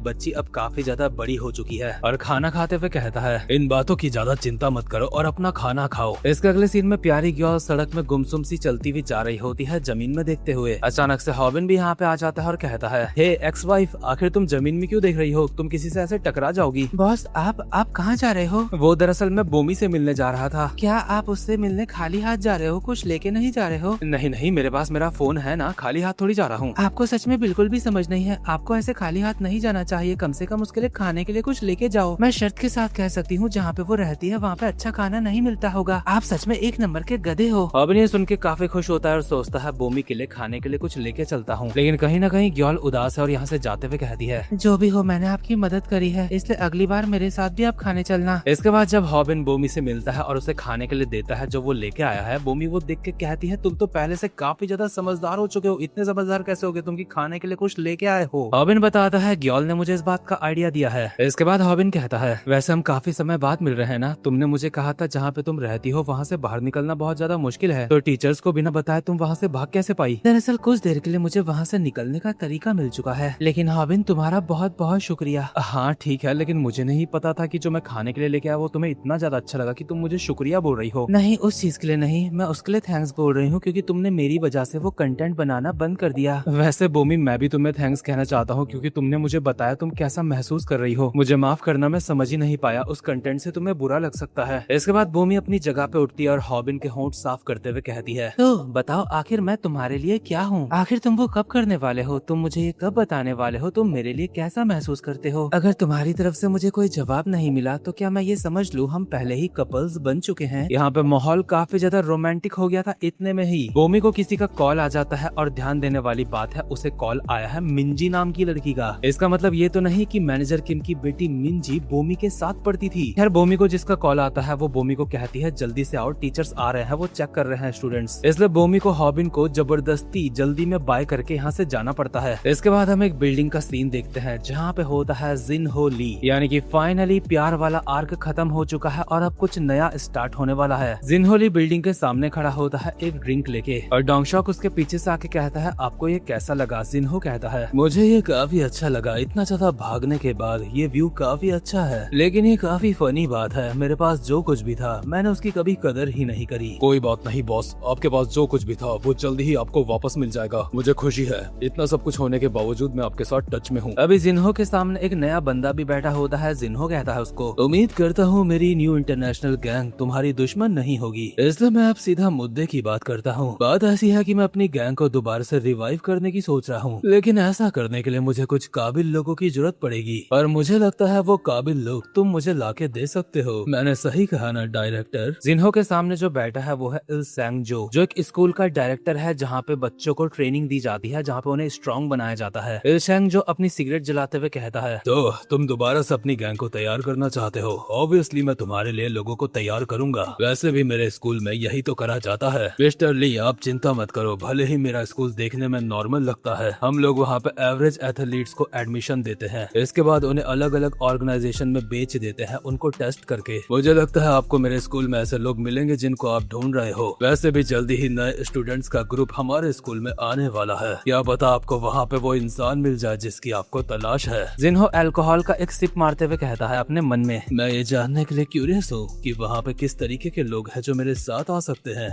बच्ची अब काफी ज्यादा बड़ी हो चुकी है और खाना खाते हुए कहता है, इन बातों की ज्यादा चिंता मत करो और अपना खाना खाओ। इसके अगले सीन में प्यारी गर्ल सड़क में गुमसुम सी चलती हुई जा रही होती है जमीन में देखते हुए। अचानक से हॉबिन भी यहाँ पे आ जाता है और कहता है, हे एक्स वाइफ आखिर तुम जमीन में क्यों देख रही हो, तुम किसी से ऐसे टकरा जाओगी। बॉस आप कहाँ जा रहे हो? वो दरअसल मैं बोमी से मिलने जा रहा था। क्या आप उससे मिलने खाली हाथ जा रहे हो, कुछ लेके नहीं जा रहे हो? नहीं नहीं मेरे पास मेरा फोन है ना, खाली हाथ थोड़ी जा रहा हूँ। आपको सच में बिल्कुल भी समझ नहीं है, आपको ऐसे खाली हाथ नहीं जाना चाहिए, कम से कम उसके लिए खाने के लिए कुछ लेके जाओ। मैं शर्त के साथ कह सकती हूँ जहाँ पे वो रहती है वहाँ पे अच्छा खाना नहीं मिलता होगा। आप सच में एक नंबर के गधे हो। हॉबिन ये सुन के काफी खुश होता है और सोचता है बोमी के लिए खाने के लिए कुछ लेके चलता हूँ, लेकिन कहीं न कहीं गर्ल उदास है और यहाँ से जाते हुए कहती है, जो भी हो मैंने आपकी मदद करी है इसलिए अगली बार मेरे साथ भी आप खाने चलना। इसके बाद जब हॉबिन बोमी से मिलता है और उसे खाने के लिए देता है जो वो लेके आया है, बोमी वो देख के कहती है, तुम तो पहले से काफी ज्यादा समझदार हो चुके हो, इतने समझदार कैसे हो गए तुम कि खाने के लिए कुछ लेके आए हो। हॉबिन बताता है गर्ल ने मुझे इस बात का आइडिया दिया है। इसके बाद हॉबिन कहता है, वैसे हम काफी समय बाद मिल रहे हैं ना, तुमने मुझे कहा था जहाँ पे तुम रहती हो वहाँ से बाहर निकलना बहुत ज्यादा मुश्किल है, तो टीचर्स को बिना बताए तुम वहाँ से भाग कैसे पाई? दरअसल कुछ देर के लिए मुझे वहाँ से निकलने का तरीका मिल चुका है, लेकिन हॉबिन तुम्हारा बहुत बहुत शुक्रिया। हाँ ठीक है, लेकिन मुझे नहीं पता था कि जो मैं खाने के लिए लेके आया वो तुम्हें इतना ज्यादा अच्छा लगा कि तुम मुझे शुक्रिया बोल रही हो। नहीं, उस चीज के लिए नहीं, मैं उसके लिए थैंक्स बोल रही हूँ क्योंकि तुमने मेरी वजह से वो कंटेंट बनाना बंद कर दिया। वैसे बोमी, मैं भी तुम्हें थैंक्स कहना चाहता हूँ क्योंकि तुमने मुझे बताया तुम कैसा महसूस कर रही हो। मुझे माफ करना, मैं समझ ही नहीं पाया उस कंटेंट से तुम्हें बुरा लग सकता है। इसके बाद बोमी अपनी जगह पे उठती है और हॉबिन के होंठ साफ करते हुए कहती है, तो बताओ आखिर मैं तुम्हारे लिए क्या हूँ? आखिर तुम वो कब करने वाले हो? तुम मुझे ये कब बताने वाले हो? तुम मेरे लिए कैसा महसूस करते हो? अगर तुम्हारी तरफ से मुझे कोई जवाब नहीं मिला तो क्या मैं ये समझ लूँ हम पहले ही कपल्स बन चुके हैं? यहाँ पे माहौल काफी ज्यादा रोमांटिक हो गया था। इतने में ही बोमी को किसी का कॉल आ जाता है और ध्यान देने वाली बात है, उसे कॉल आया है मिंजी नाम की लड़की का। इसका मतलब ये तो नहीं कि मैनेजर किम की बेटी मिंजी बोमी के साथ पढ़ती थी। खैर बोमी को जिसका कॉल आता है वो बोमी को कहती है जल्दी से आओ, टीचर्स आ रहे हैं, वो चेक कर रहे हैं स्टूडेंट्स। इसलिए बोमी को हॉबिन को जबरदस्ती जल्दी में बाय करके यहाँ से जाना पड़ता है। इसके बाद हम एक बिल्डिंग का सीन देखते हैं जहाँ पे होता है जिनहो ली, यानी कि फाइनली प्यार वाला आर्क खत्म हो चुका है और अब कुछ नया स्टार्ट होने वाला है। जिनहो ली बिल्डिंग के सामने खड़ा होता है एक ड्रिंक लेके और डोंगशॉक उसके पीछे से आके कहता है आपको ये कैसा लगा? जिनहो कहता है मुझे ये काफी अच्छा लगा, इतना ज्यादा भागने के बाद ये व्यू काफी अच्छा है, लेकिन ये काफी फनी बात है, मेरे पास जो कुछ भी था मैंने उसकी कभी कदर ही नहीं करी। कोई बात नहीं बॉस, आपके पास जो कुछ भी था वो जल्दी ही आपको वापस मिल जाएगा। मुझे खुशी है, इतना सब कुछ होने के बावजूद मैं आपके साथ टच में हूँ। अभी जिन्हो के सामने एक नया बंदा भी बैठा होता है। जिन्हो कहता है उसको, उम्मीद करता हूँ मेरी न्यू इंटरनेशनल गैंग तुम्हारी दुश्मन नहीं होगी, इसलिए मैं अब सीधा मुद्दे की बात करता हूँ। बात ऐसी है कि मैं अपनी गैंग को दोबारा से रिवाइव करने की सोच रहा हूँ, लेकिन ऐसा करने के लिए मुझे कुछ काबिल लोगों की जरूरत पड़ेगी और मुझे लगता है वो काबिल लोग तुम मुझे लाके दे सकते हो। मैंने सही कहा ना डायरेक्टर? जिन्हो के सामने जो बैठा है वो है इल सेंग जो एक स्कूल का डायरेक्टर है जहाँ पे बच्चों को ट्रेनिंग दी जाती है, जहाँ पे उन्हें स्ट्रॉन्ग बनाया जाता है। इल सेंग जो अपनी सिगरेट जलाते हुए कहता है, तो तुम दोबारा से अपनी गैंग को तैयार करना चाहते हो? ऑब्वियसली मैं तुम्हारे लिए लोगों को तैयार करूंगा, वैसे भी मेरे स्कूल में यही तो करा जाता है। मिस्टर ली आप चिंता मत करो, भले ही मेरा स्कूल देखने में नॉर्मल लगता है, हम लोग वहाँ पे एवरेज एथलीट्स को एडमिशन देते हैं, इसके बाद उन्हें अलग अलग ऑर्गेनाइजेशन में बेच देते हैं उनको टेस्ट करके। मुझे लगता है आपको मेरे स्कूल में ऐसे लोग मिलेंगे जिनको आप ढूंढ रहे हो। वैसे भी जल्दी ही नए स्टूडेंट्स का ग्रुप हमारे स्कूल में आने वाला है, क्या पता आपको वहाँ पे वो इंसान मिल जाए जिसकी आपको तलाश है। जिन्हो अल्कोहल का एक सिप मारते हुए कहता है अपने मन में, मैं ये जानने के लिए क्यूरियस हूँ कि वहाँ पे किस तरीके के लोग हैं जो मेरे साथ आ सकते हैं।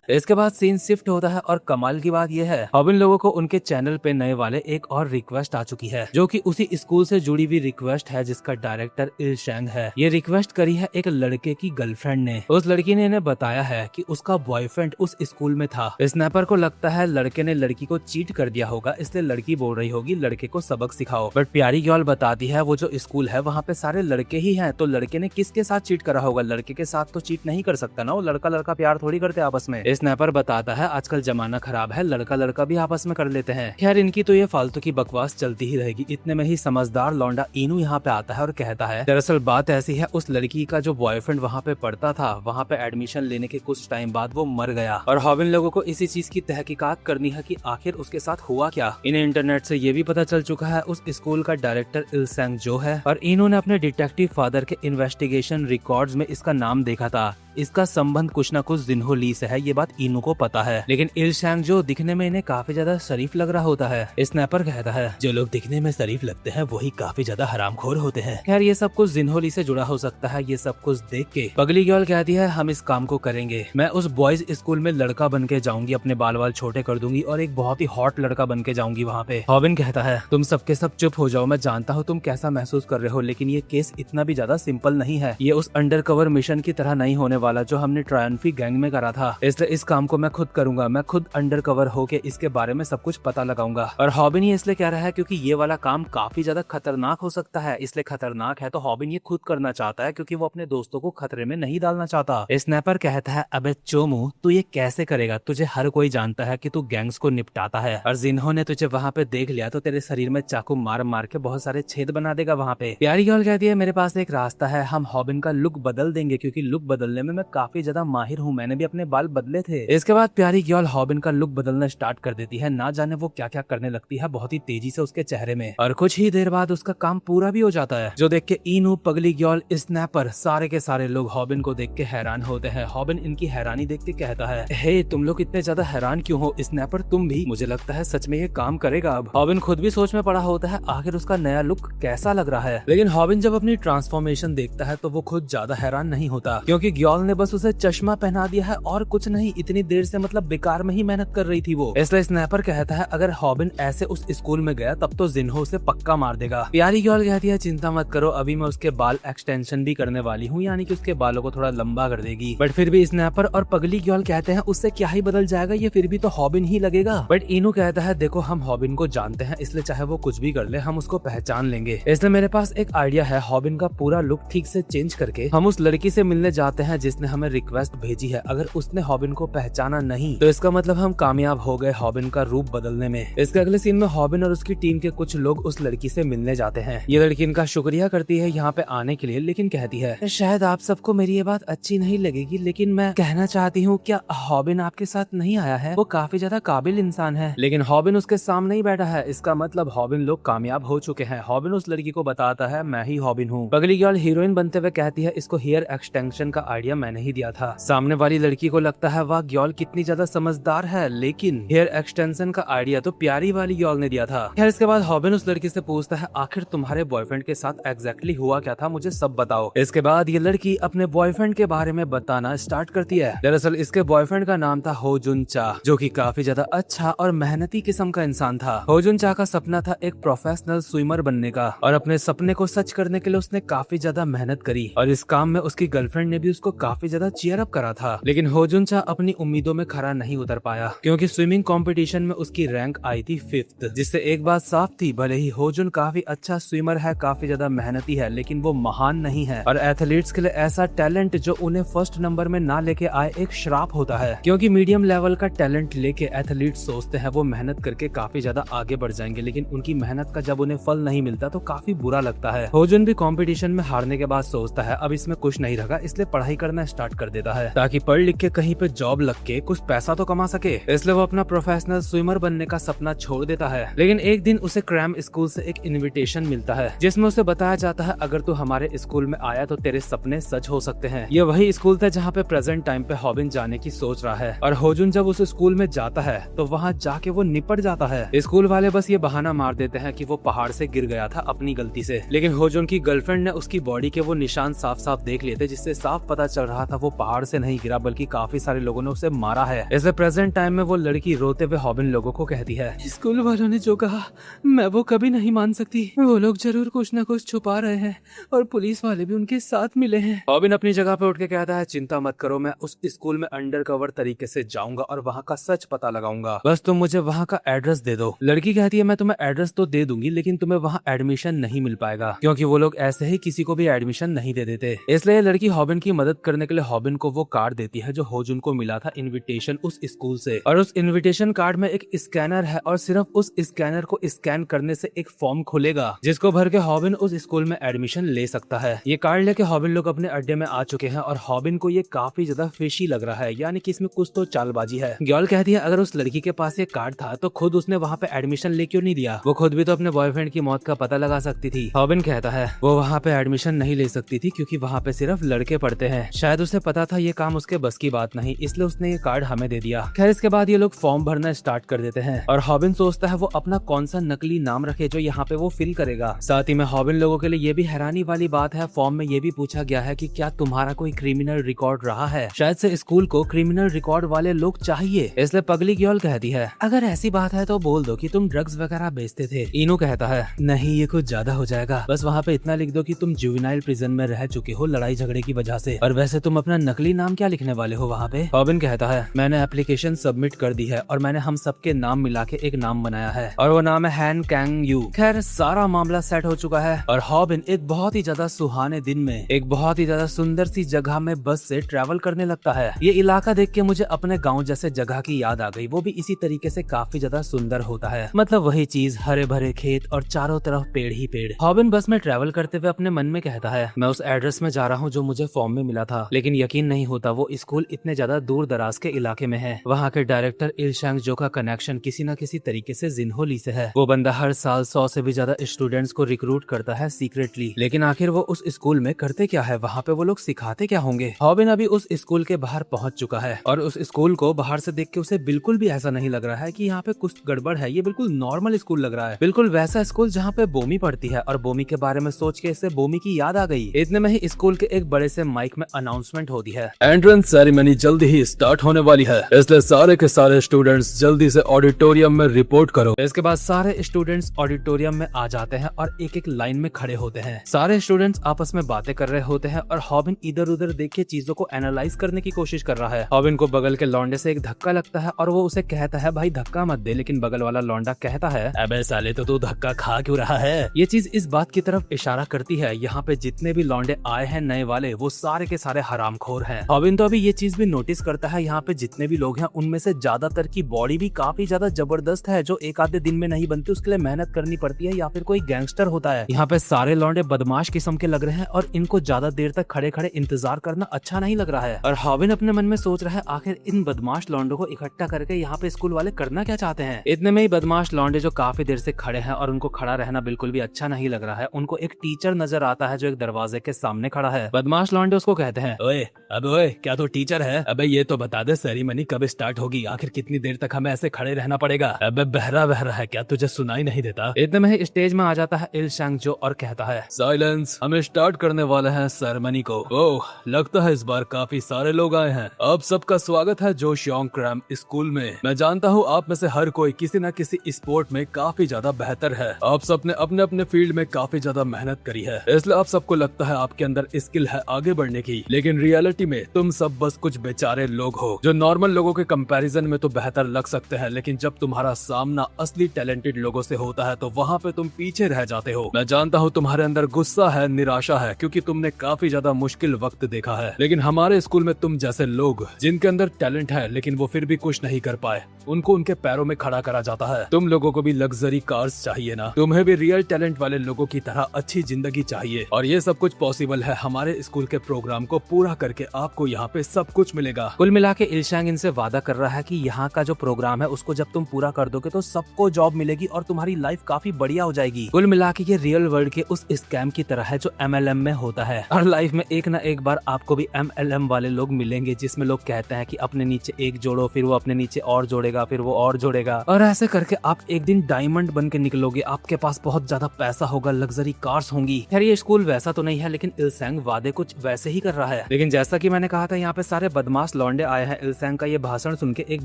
इसके बाद सीन शिफ्ट होता है और कमाल की बात यह है अब इन लोगों को उनके चैनल पे नए वाले एक और रिक्वेस्ट आ चुकी है जो कि उसी स्कूल से जुड़ी हुई रिक्वेस्ट है जिसका डायरेक्टर इल शेंग है। ये रिक्वेस्ट करी है एक लड़के की गर्लफ्रेंड ने। उस लड़की ने इन्हें बताया है कि उसका बॉयफ्रेंड उस स्कूल में था। स्नैपर को लगता है लड़के ने लड़की को चीट कर दिया होगा, इसलिए लड़की बोल रही होगी लड़के को सबक सिखाओ। बट प्यारी गर्ल बताती है वो जो स्कूल है वहाँ पे सारे लड़के ही हैं, तो लड़के ने किसके साथ चीट करा होगा? लड़के के साथ तो चीट नहीं कर सकता ना, वो लड़का लड़का प्यार थोड़ी करते आपस में। स्नैपर बताता है आजकल जमाना खराब है, लड़का लड़का भी आपस में कर लेते हैं। खैर इनकी तो ये फालतू की बकवास चलती ही रहेगी। इतने में ही समझदार लौंडा इनू यहाँ पे आता है और कहता है दरअसल बात ऐसी है, उस लड़की का जो बॉयफ्रेंड वहाँ पे पढ़ता था, वहाँ पे एडमिशन लेने के कुछ टाइम बाद वो मर गया और हॉबिन लोगों को इसी चीज की तहकीकात करनी है कि आखिर उसके साथ हुआ क्या। इन्हें इंटरनेट से ये भी पता चल चुका है उस स्कूल का डायरेक्टर इल सेंग जो है और इन्होंने अपने डिटेक्टिव फादर के इन्वेस्टिगेशन रिकॉर्ड्स में इसका नाम देखा था। इसका संबंध कुछ न कुछ जिन्हो ली से है, ये बात इनू को पता है। लेकिन इल शेंग जो दिखने में इन्हें काफी ज्यादा शरीफ लग रहा होता है। स्नैपर कहता है जो लोग दिखने में शरीफ लगते हैं वही काफी ज्यादा हरामखोर होते हैं। खैर ये सब कुछ जिन्हो ली से जुड़ा हो सकता है। ये सब कुछ देख के पगली गर्ल कहती है हम इस काम को करेंगे, मैं उस बॉयज स्कूल में लड़का बन के जाऊंगी, अपने बाल बाल छोटे कर दूंगी और एक बहुत ही हॉट लड़का बन के जाऊंगी वहाँ पे। हॉबिन कहता है तुम सबके सब चुप हो जाओ, मैं जानता हूँ तुम कैसा महसूस कर रहे हो, लेकिन ये केस इतना भी ज्यादा सिंपल नहीं है। ये उस अंडरकवर मिशन की तरह नहीं होने वाला जो हमने ट्रायम्फी गैंग में करा था, इसलिए इस काम को मैं खुद करूंगा। मैं खुद अंडरकवर होके इसके बारे में सब कुछ पता लगाऊंगा। और हॉबिन ये इसलिए कह रहा है क्योंकि ये वाला काम काफी ज्यादा खतरनाक हो सकता है, इसलिए खतरनाक है तो हॉबिन ये खुद करना चाहता है क्योंकि वो अपने दोस्तों को खतरे में नहीं डालना चाहता। स्नैपर कहता है अबे चोमू तू ये कैसे करेगा, तुझे हर कोई जानता है कि तू गैंग्स को निपटाता है और जिन्हो ने तुझे वहाँ पे देख लिया तो तेरे शरीर में चाकू मार मार के बहुत सारे छेद बना देगा वहाँ पे। प्यारी गर्ल कहती है मेरे पास एक रास्ता है, हम हॉबिन का लुक बदल देंगे क्योंकि लुक बदलने में में काफी ज्यादा माहिर हूँ, मैंने भी अपने बाल बदले थे। इसके बाद प्यारी गर्ल हॉबिन का लुक बदलना स्टार्ट कर देती है। ना जाने वो क्या क्या करने लगती है बहुत ही तेजी से उसके चेहरे में, और कुछ ही देर बाद उसका काम पूरा भी हो जाता है, जो देख के इनू, पगली गर्ल, स्नैपर, सारे के सारे लोग हॉबिन को देख के हैरान होते हैं। हॉबिन इनकी हैरानी देख के कहता है, हे तुम लोग इतने ज्यादा हैरान क्यों हो? स्नैपर तुम भी? मुझे लगता है सच में ये काम करेगा अब। हॉबिन खुद भी सोच में पड़ा होता है आखिर उसका नया लुक कैसा लग रहा है। लेकिन हॉबिन जब अपनी ट्रांसफॉर्मेशन देखता है तो वो खुद ज्यादा हैरान नहीं होता, क्योंकि गर्ल ने बस उसे चश्मा पहना दिया है और कुछ नहीं। इतनी देर से मतलब बेकार में ही मेहनत कर रही थी वो। इसलिए स्नैपर कहता है अगर हॉबिन ऐसे उस स्कूल में गया तब तो जिन्हो उसे पक्का मार देगा। प्यारी गर्ल कहती है चिंता मत करो, अभी मैं उसके बाल एक्सटेंशन भी करने वाली हूँ, यानी कि उसके बालों को थोड़ा लंबा कर देगी। बट फिर भी स्नैपर और पगली गर्ल कहते हैं उससे क्या ही बदल जाएगा, ये फिर भी तो हॉबिन ही लगेगा। बट इनू कहता है देखो हम हॉबिन को जानते हैं, इसलिए चाहे वो कुछ भी कर ले हम उसको पहचान लेंगे। इसलिए मेरे पास एक आइडिया है, हॉबिन का पूरा लुक ठीक से चेंज करके हम उस लड़की से मिलने जाते हैं जिसने हमें रिक्वेस्ट भेजी है। अगर उसने हॉबिन को पहचाना नहीं तो इसका मतलब हम कामयाब हो गए हॉबिन का रूप बदलने में। इसके अगले सीन में हॉबिन और उसकी टीम के कुछ लोग उस लड़की से मिलने जाते हैं। ये लड़की इनका शुक्रिया करती है यहाँ पे आने के लिए, लेकिन कहती है शायद आप सबको मेरी ये बात अच्छी नहीं लगेगी, लेकिन मैं कहना चाहती हूँ क्या हॉबिन आपके साथ नहीं आया है? वो काफी ज्यादा काबिल इंसान है। लेकिन हॉबिन उसके सामने ही बैठा है, इसका मतलब हॉबिन लोग कामयाब हो चुके हैं। हॉबिन उस लड़की को बताता है मैं ही हॉबिन हूँ। पगली गर्ल हीरोइन बनते हुए कहती है इसको हेयर एक्सटेंशन का आइडिया मैंने ही दिया था। सामने वाली लड़की को लगता है वाह गर्ल कितनी ज्यादा समझदार है, लेकिन हेयर एक्सटेंशन का आइडिया तो प्यारी वाली गर्ल ने दिया था। खैर इसके बाद हॉबिन उस लड़की से पूछता है आखिर तुम्हारे बॉयफ्रेंड के साथ एग्जैक्टली हुआ क्या था, मुझे सब बताओ। इसके बाद ये लड़की अपने बॉयफ्रेंड के बारे में बताना स्टार्ट करती है। दरअसल इसके बॉयफ्रेंड का नाम था हो जुन चा, जो कि काफी ज्यादा अच्छा और मेहनती किस्म का इंसान था। हो जुन चा का सपना था एक प्रोफेशनल स्विमर बनने का, और अपने सपने को सच करने के लिए उसने काफी ज्यादा मेहनत करी, और इस काम में उसकी गर्लफ्रेंड ने भी उसको काफी ज्यादा चीयर अप करा था। लेकिन हो जुन चा अपनी उम्मीदों में खरा नहीं उतर पाया, क्योंकि स्विमिंग कंपटीशन में उसकी रैंक आई थी 5th, जिससे एक बात साफ थी भले ही हो जुन काफी अच्छा स्विमर है, काफी ज्यादा मेहनती है, लेकिन वो महान नहीं है। और एथलीट्स के लिए ऐसा टैलेंट जो उन्हें फर्स्ट नंबर में ना लेके आए एक श्राप होता है, क्योंकि मीडियम लेवल का टैलेंट लेके एथलीट्स सोचते हैं वो मेहनत करके काफी ज्यादा आगे बढ़ जाएंगे, लेकिन उनकी मेहनत का जब उन्हें फल नहीं मिलता तो काफी बुरा लगता है। हो जुन भी कंपटीशन में हारने के बाद सोचता है अब इसमें कुछ नहीं रखा, इसलिए पढ़ाई करना स्टार्ट कर देता है ताकि पढ़ लिख के कहीं पे जॉब लग के कुछ पैसा तो कमा सके। इसलिए वो अपना प्रोफेशनल स्विमर बनने का सपना छोड़ देता है। लेकिन एक दिन उसे क्रैम स्कूल से एक इनविटेशन मिलता है जिसमें उसे बताया जाता है अगर तू हमारे स्कूल में आया तो तेरे सपने सच हो सकते हैं। ये वही स्कूल था जहाँ पे प्रेजेंट टाइम पे हॉबिन जाने की सोच रहा है, और होजुन जब उस स्कूल में जाता है तो वहाँ जाके वो निपट जाता है। स्कूल वाले बस ये बहाना मार देते हैं कि वो पहाड़ से गिर गया था अपनी गलती से, लेकिन होजुन की गर्लफ्रेंड ने उसकी बॉडी के वो निशान साफ साफ देख लिए थे, जिससे साफ पता चल रहा था वो पहाड़ से नहीं गिरा बल्कि काफी सारे लोगों ने उसे मारा है। इसलिए प्रेजेंट टाइम में वो लड़की रोते हुए हॉबिन लोगों को कहती है स्कूल वालों ने जो कहा मैं वो कभी नहीं मान सकती, वो लोग जरूर कुछ न कुछ छुपा रहे हैं और पुलिस वाले भी उनके साथ मिले हैं। हॉबिन अपनी जगह पे उठ के कहता है चिंता मत करो, मैं उस स्कूल में अंडर कवर तरीके से जाऊंगा और वहाँ का सच पता लगाऊंगा, बस तुम मुझे वहाँ का एड्रेस दे दो। लड़की कहती है मैं तुम्हें एड्रेस तो दे दूंगी, लेकिन तुम्हें वहाँ एडमिशन नहीं मिल पाएगा, क्योंकि वो लोग ऐसे ही किसी को भी एडमिशन नहीं दे देते। इसलिए लड़की हॉबिन की मदद करने के लिए हॉबिन को वो कार्ड देती है जो होजुन को मिला था इन्विटेशन उस स्कूल से, और उस इन्विटेशन कार्ड में एक स्कैनर है और सिर्फ उस स्कैनर को स्कैन करने से एक फॉर्म खुलेगा जिसको भर के हॉबिन उस स्कूल में एडमिशन ले सकता है। ये कार्ड लेके हॉबिन लोग अपने अड्डे में आ चुके हैं और हॉबिन को ये काफी ज्यादा फिशी लग रहा है, यानी कि इसमें कुछ तो चालबाजी है। गर्ल कहती है अगर उस लड़की के पास ये कार्ड था तो खुद उसने वहाँ पे एडमिशन ले क्यों नहीं दिया, वो खुद भी तो अपने बॉयफ्रेंड की मौत का पता लगा सकती थी। हॉबिन कहता है वो वहाँ पे एडमिशन नहीं ले सकती थी क्योंकि वहाँ पे सिर्फ लड़के पढ़ते हैं, शायद उसे पता था ये काम उसके बस की बात नहीं, इसलिए उसने ये कार्ड हमें दे दिया। खैर इसके बाद ये लोग फॉर्म भरना स्टार्ट कर देते हैं और हॉबिन सोचता है वो अपना कौन सा नकली नाम रखे जो यहाँ पे वो फिल करेगा। साथ ही में हॉबिन लोगों के लिए ये भी हैरानी वाली बात है, फॉर्म में ये भी पूछा गया है कि क्या तुम्हारा कोई क्रिमिनल रिकॉर्ड रहा है, शायद से स्कूल को क्रिमिनल रिकॉर्ड वाले लोग चाहिए। इसलिए पगली गर्ल कहती है अगर ऐसी बात है तो बोल दो कि तुम ड्रग्स वगैरह बेचते थे। इनू कहता है नहीं ये कुछ ज्यादा हो जाएगा, बस वहाँ पे इतना लिख दो कि तुम जुवेनाइल प्रिजन में रह चुके हो लड़ाई झगड़े की वजह से, और वैसे तुम अपना नकली नाम क्या लिखने वाले हो वहाँ पे। हॉबिन कहता है मैंने एप्लीकेशन सबमिट कर दी है और मैंने हम सबके नाम मिला के एक नाम बनाया है और वो नाम है हैन कैंग यू। खैर सारा मामला सेट हो चुका है और हॉबिन एक बहुत ही ज्यादा सुहाने दिन में एक बहुत ही ज्यादा सुंदर सी जगह में बस से ट्रैवल करने लगता है। ये इलाका देख के मुझे अपने गाँव जैसे जगह की याद आ गई, वो भी इसी तरीके से काफी ज्यादा सुंदर होता है, मतलब वही चीज हरे भरे खेत और चारों तरफ पेड़ ही पेड़। हॉबिन बस में ट्रैवल करते हुए अपने मन में कहता है मैं उस एड्रेस में जा रहा हूँ जो मुझे फॉर्म में मिला था, था, लेकिन यकीन नहीं होता वो स्कूल इतने ज्यादा दूर दराज के इलाके में है। वहाँ के डायरेक्टर इलशांग जो का कनेक्शन किसी न किसी तरीके से जिन्होली से है। वो बंदा हर साल 100 से भी ज्यादा स्टूडेंट्स को रिक्रूट करता है सीक्रेटली, लेकिन आखिर वो उस स्कूल में करते क्या है, वहाँ पे वो लोग सिखाते क्या होंगे। हॉबिन अभी उस स्कूल के बाहर पहुंच चुका है और उस स्कूल को बाहर से देख के उसे बिल्कुल भी ऐसा नहीं लग रहा है कि यहाँ पे कुछ गड़बड़ है। ये बिल्कुल नॉर्मल स्कूल लग रहा है, बिल्कुल वैसा स्कूल जहाँ पे बोमी पढ़ती है। और बोमी के बारे में सोच के इसे बोमी की याद आ गई। इतने में ही स्कूल के एक बड़े से माइक में अनाउंसमेंट होती है, एंट्रेंस सेरेमनी जल्दी ही स्टार्ट होने वाली है, इसलिए सारे के सारे स्टूडेंट्स जल्दी से ऑडिटोरियम में रिपोर्ट करो। इसके बाद सारे स्टूडेंट्स ऑडिटोरियम में आ जाते हैं और एक एक लाइन में खड़े होते हैं। सारे स्टूडेंट्स आपस में बातें कर रहे होते हैं और हॉबिन इधर उधर देख के चीजों को एनालाइज करने की कोशिश कर रहा है। हॉबिन को बगल के लौंडे से एक धक्का लगता है और वो उसे कहता है भाई धक्का मत दे, लेकिन बगल वाला लौंडा कहता है अबे साले तो तू धक्का खा क्यों रहा है। ये चीज इस बात की तरफ इशारा करती है यहाँ पे जितने भी लौंडे आए हैं नए वाले, वो सारे के सारे हरामखोर हैं। हॉबिन तो अभी ये चीज भी नोटिस करता है यहाँ पे जितने भी लोग हैं उनमें से ज्यादातर की बॉडी भी काफी ज्यादा जबरदस्त है, जो एक आधे दिन में नहीं बनती, उसके लिए मेहनत करनी पड़ती है या फिर कोई गैंगस्टर होता है। यहाँ पे सारे लौंडे बदमाश किस्म के लग रहे हैं और इनको ज्यादा देर तक खड़े खड़े इंतजार करना अच्छा नहीं लग रहा है। और हॉबिन अपने मन में सोच रहा है आखिर इन बदमाश लौंडों को इकट्ठा करके यहाँ पे स्कूल वाले करना क्या चाहते हैं। इतने में ही बदमाश लौंडे जो काफी देर से खड़े हैं और उनको खड़ा रहना बिल्कुल भी अच्छा नहीं लग रहा है, उनको एक टीचर नजर आता है जो एक दरवाजे के सामने खड़ा है। बदमाश लौंडे उसको कहते हैं ओए क्या तो टीचर है? अबे ये तो बता दे सेरेमनी कब स्टार्ट होगी, आखिर कितनी देर तक हमें ऐसे खड़े रहना पड़ेगा? अबे बहरा बहरा है क्या, तुझे सुनाई नहीं देता? इतने में ही स्टेज में आ जाता है इलशांग जो और कहता है साइलेंस, हमें स्टार्ट करने वाले हैं सेरेमनी को। ओह लगता है इस बार काफी सारे लोग आए हैं। आप सबका स्वागत है जोशियोंग क्रैम स्कूल में। मैं जानता हूँ आप में से हर कोई किसी न किसी स्पोर्ट में काफी ज्यादा बेहतर है। आप सबने अपने अपने फील्ड में काफी ज्यादा मेहनत करी है, इसलिए आप सबको लगता है आपके अंदर स्किल है आगे बढ़ने की, लेकिन रियलिटी में तुम सब बस कुछ बेचारे लोग हो जो नॉर्मल लोगों के कंपैरिजन में तो बेहतर लग सकते हैं, लेकिन जब तुम्हारा सामना असली टैलेंटेड लोगों से होता है तो वहाँ पे तुम पीछे रह जाते हो। मैं जानता हूँ तुम्हारे अंदर गुस्सा है, निराशा है, क्योंकि तुमने काफी ज्यादा मुश्किल वक्त देखा है, लेकिन हमारे स्कूल में तुम जैसे लोग जिनके अंदर टैलेंट है लेकिन वो फिर भी कुछ नहीं कर पाए, उनको उनके पैरों में खड़ा करा जाता है। तुम लोगों को भी लग्जरी कार्स चाहिए ना, तुम्हें भी रियल टैलेंट वाले लोगों की तरह अच्छी जिंदगी चाहिए, और ये सब कुछ पॉसिबल है हमारे स्कूल के प्रोग्राम को पूरा करके आपको यहाँ पे सब कुछ मिलेगा। कुल मिला के इलशांग इनसे वादा कर रहा है कि यहाँ का जो प्रोग्राम है उसको जब तुम पूरा कर दोगे तो सबको जॉब मिलेगी और तुम्हारी लाइफ काफी बढ़िया हो जाएगी। कुल मिला के ये रियल वर्ल्ड के उस स्कैम की तरह है जो MLM में होता है, और लाइफ में एक न एक बार आपको भी MLM वाले लोग मिलेंगे जिसमें लोग कहते हैं कि अपने नीचे एक जोड़ो, फिर वो अपने नीचे और जोड़ेगा, फिर वो और जोड़ेगा, और ऐसे करके आप एक दिन डायमंड बन के निकलोगे। आपके पास बहुत ज्यादा पैसा होगा, लग्जरी कार्स होंगी। खैर ये स्कूल वैसा तो नहीं है, लेकिन इलशांग वादे कुछ वैसे ही कर रहा है। लेकिन जैसा कि मैंने कहा था यहाँ पे सारे बदमाश लौंडे आए हैं। इलशांग का ये भाषण सुन के एक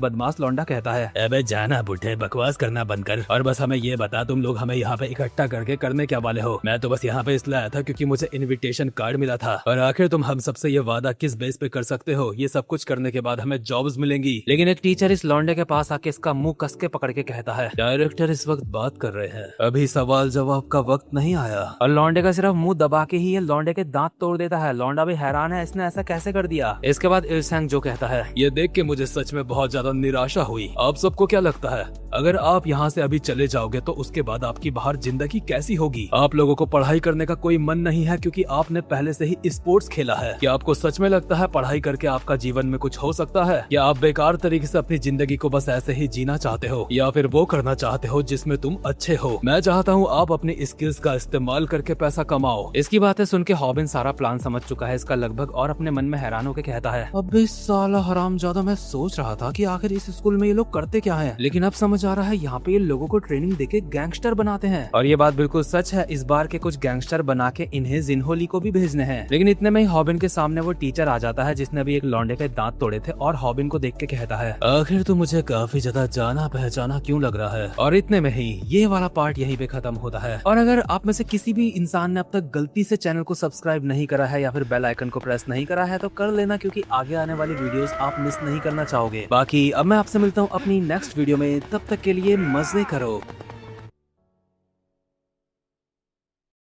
बदमाश लौंडा कहता है अबे जाना बुढ़े, बकवास करना बंद कर और बस हमें ये बता तुम लोग हमें यहाँ पे इकट्ठा करके करने क्या वाले हो? मैं तो बस यहाँ पे इसलिए आया था क्योंकि मुझे इनविटेशन कार्ड मिला था, और आखिर तुम हम सबसे ये वादा किस बेस पे कर सकते हो? ये सब कुछ करने के बाद हमें जॉब्स मिलेंगी। लेकिन एक टीचर इस लौंडे के पास आके इसका मुंह कस के पकड़ के कहता है डायरेक्टर इस वक्त बात कर रहे हैं, अभी सवाल जवाब का वक्त नहीं आया। और लौंडे का सिर्फ मुंह दबा के ही ये लौंडे के दांत तोड़ देता है। लौंडा भी हैरान है इसने ऐसा कैसे कर दिया। इसके बाद इलशांग जो कहता है ये देख के मुझे सच में बहुत ज्यादा निराशा हुई। आप सबको क्या लगता है अगर आप यहाँ से अभी चले जाओगे तो उसके बाद आपकी बाहर जिंदगी कैसी होगी? आप लोगों को पढ़ाई करने का कोई मन नहीं है क्योंकि आपने पहले से ही स्पोर्ट्स खेला है। क्या आपको सच में लगता है पढ़ाई करके आपका जीवन में कुछ हो सकता है? या आप बेकार तरीके से अपनी जिंदगी को बस ऐसे ही जीना चाहते हो, या फिर वो करना चाहते हो जिसमें तुम अच्छे हो? मैं चाहता हूँ आप अपनी स्किल्स का इस्तेमाल करके पैसा कमाओ। इसकी बातें सुन के हॉबिन सारा प्लान समझ चुका है इसका लगभग, और अपने मन में हैरान होकर कहता है अबे साला हरामजादा, मैं सोच रहा था कि आखिर इस स्कूल में ये लोग करते क्या हैं, लेकिन अब समझ आ रहा है यहाँ पे ये लोगों को ट्रेनिंग देके गैंगस्टर बनाते हैं। और ये बात बिल्कुल सच है, इस बार के कुछ गैंगस्टर बना के इन्हें जिन्होली को भी भेजने हैं। लेकिन इतने में ही हॉबिन के सामने वो टीचर आ जाता है जिसने भी एक लौंडे के दांत तोड़े थे, और हॉबिन को देख के कहता है आखिर तो मुझे काफी ज्यादा जाना पहचाना क्यों लग रहा है। और इतने में ही ये वाला पार्ट यहीं पे खत्म होता है। और अगर आप में से किसी भी इंसान ने अब तक गलती से चैनल को सब्सक्राइब नहीं करा है या फिर बेल आइकन को प्रेस नहीं करा है तो कर लेना, क्योंकि आगे आने वाली वीडियोस आप मिस नहीं करना चाहोगे। बाकी अब मैं आपसे मिलता हूँ अपनी नेक्स्ट वीडियो में, तब तक के लिए मजे करो।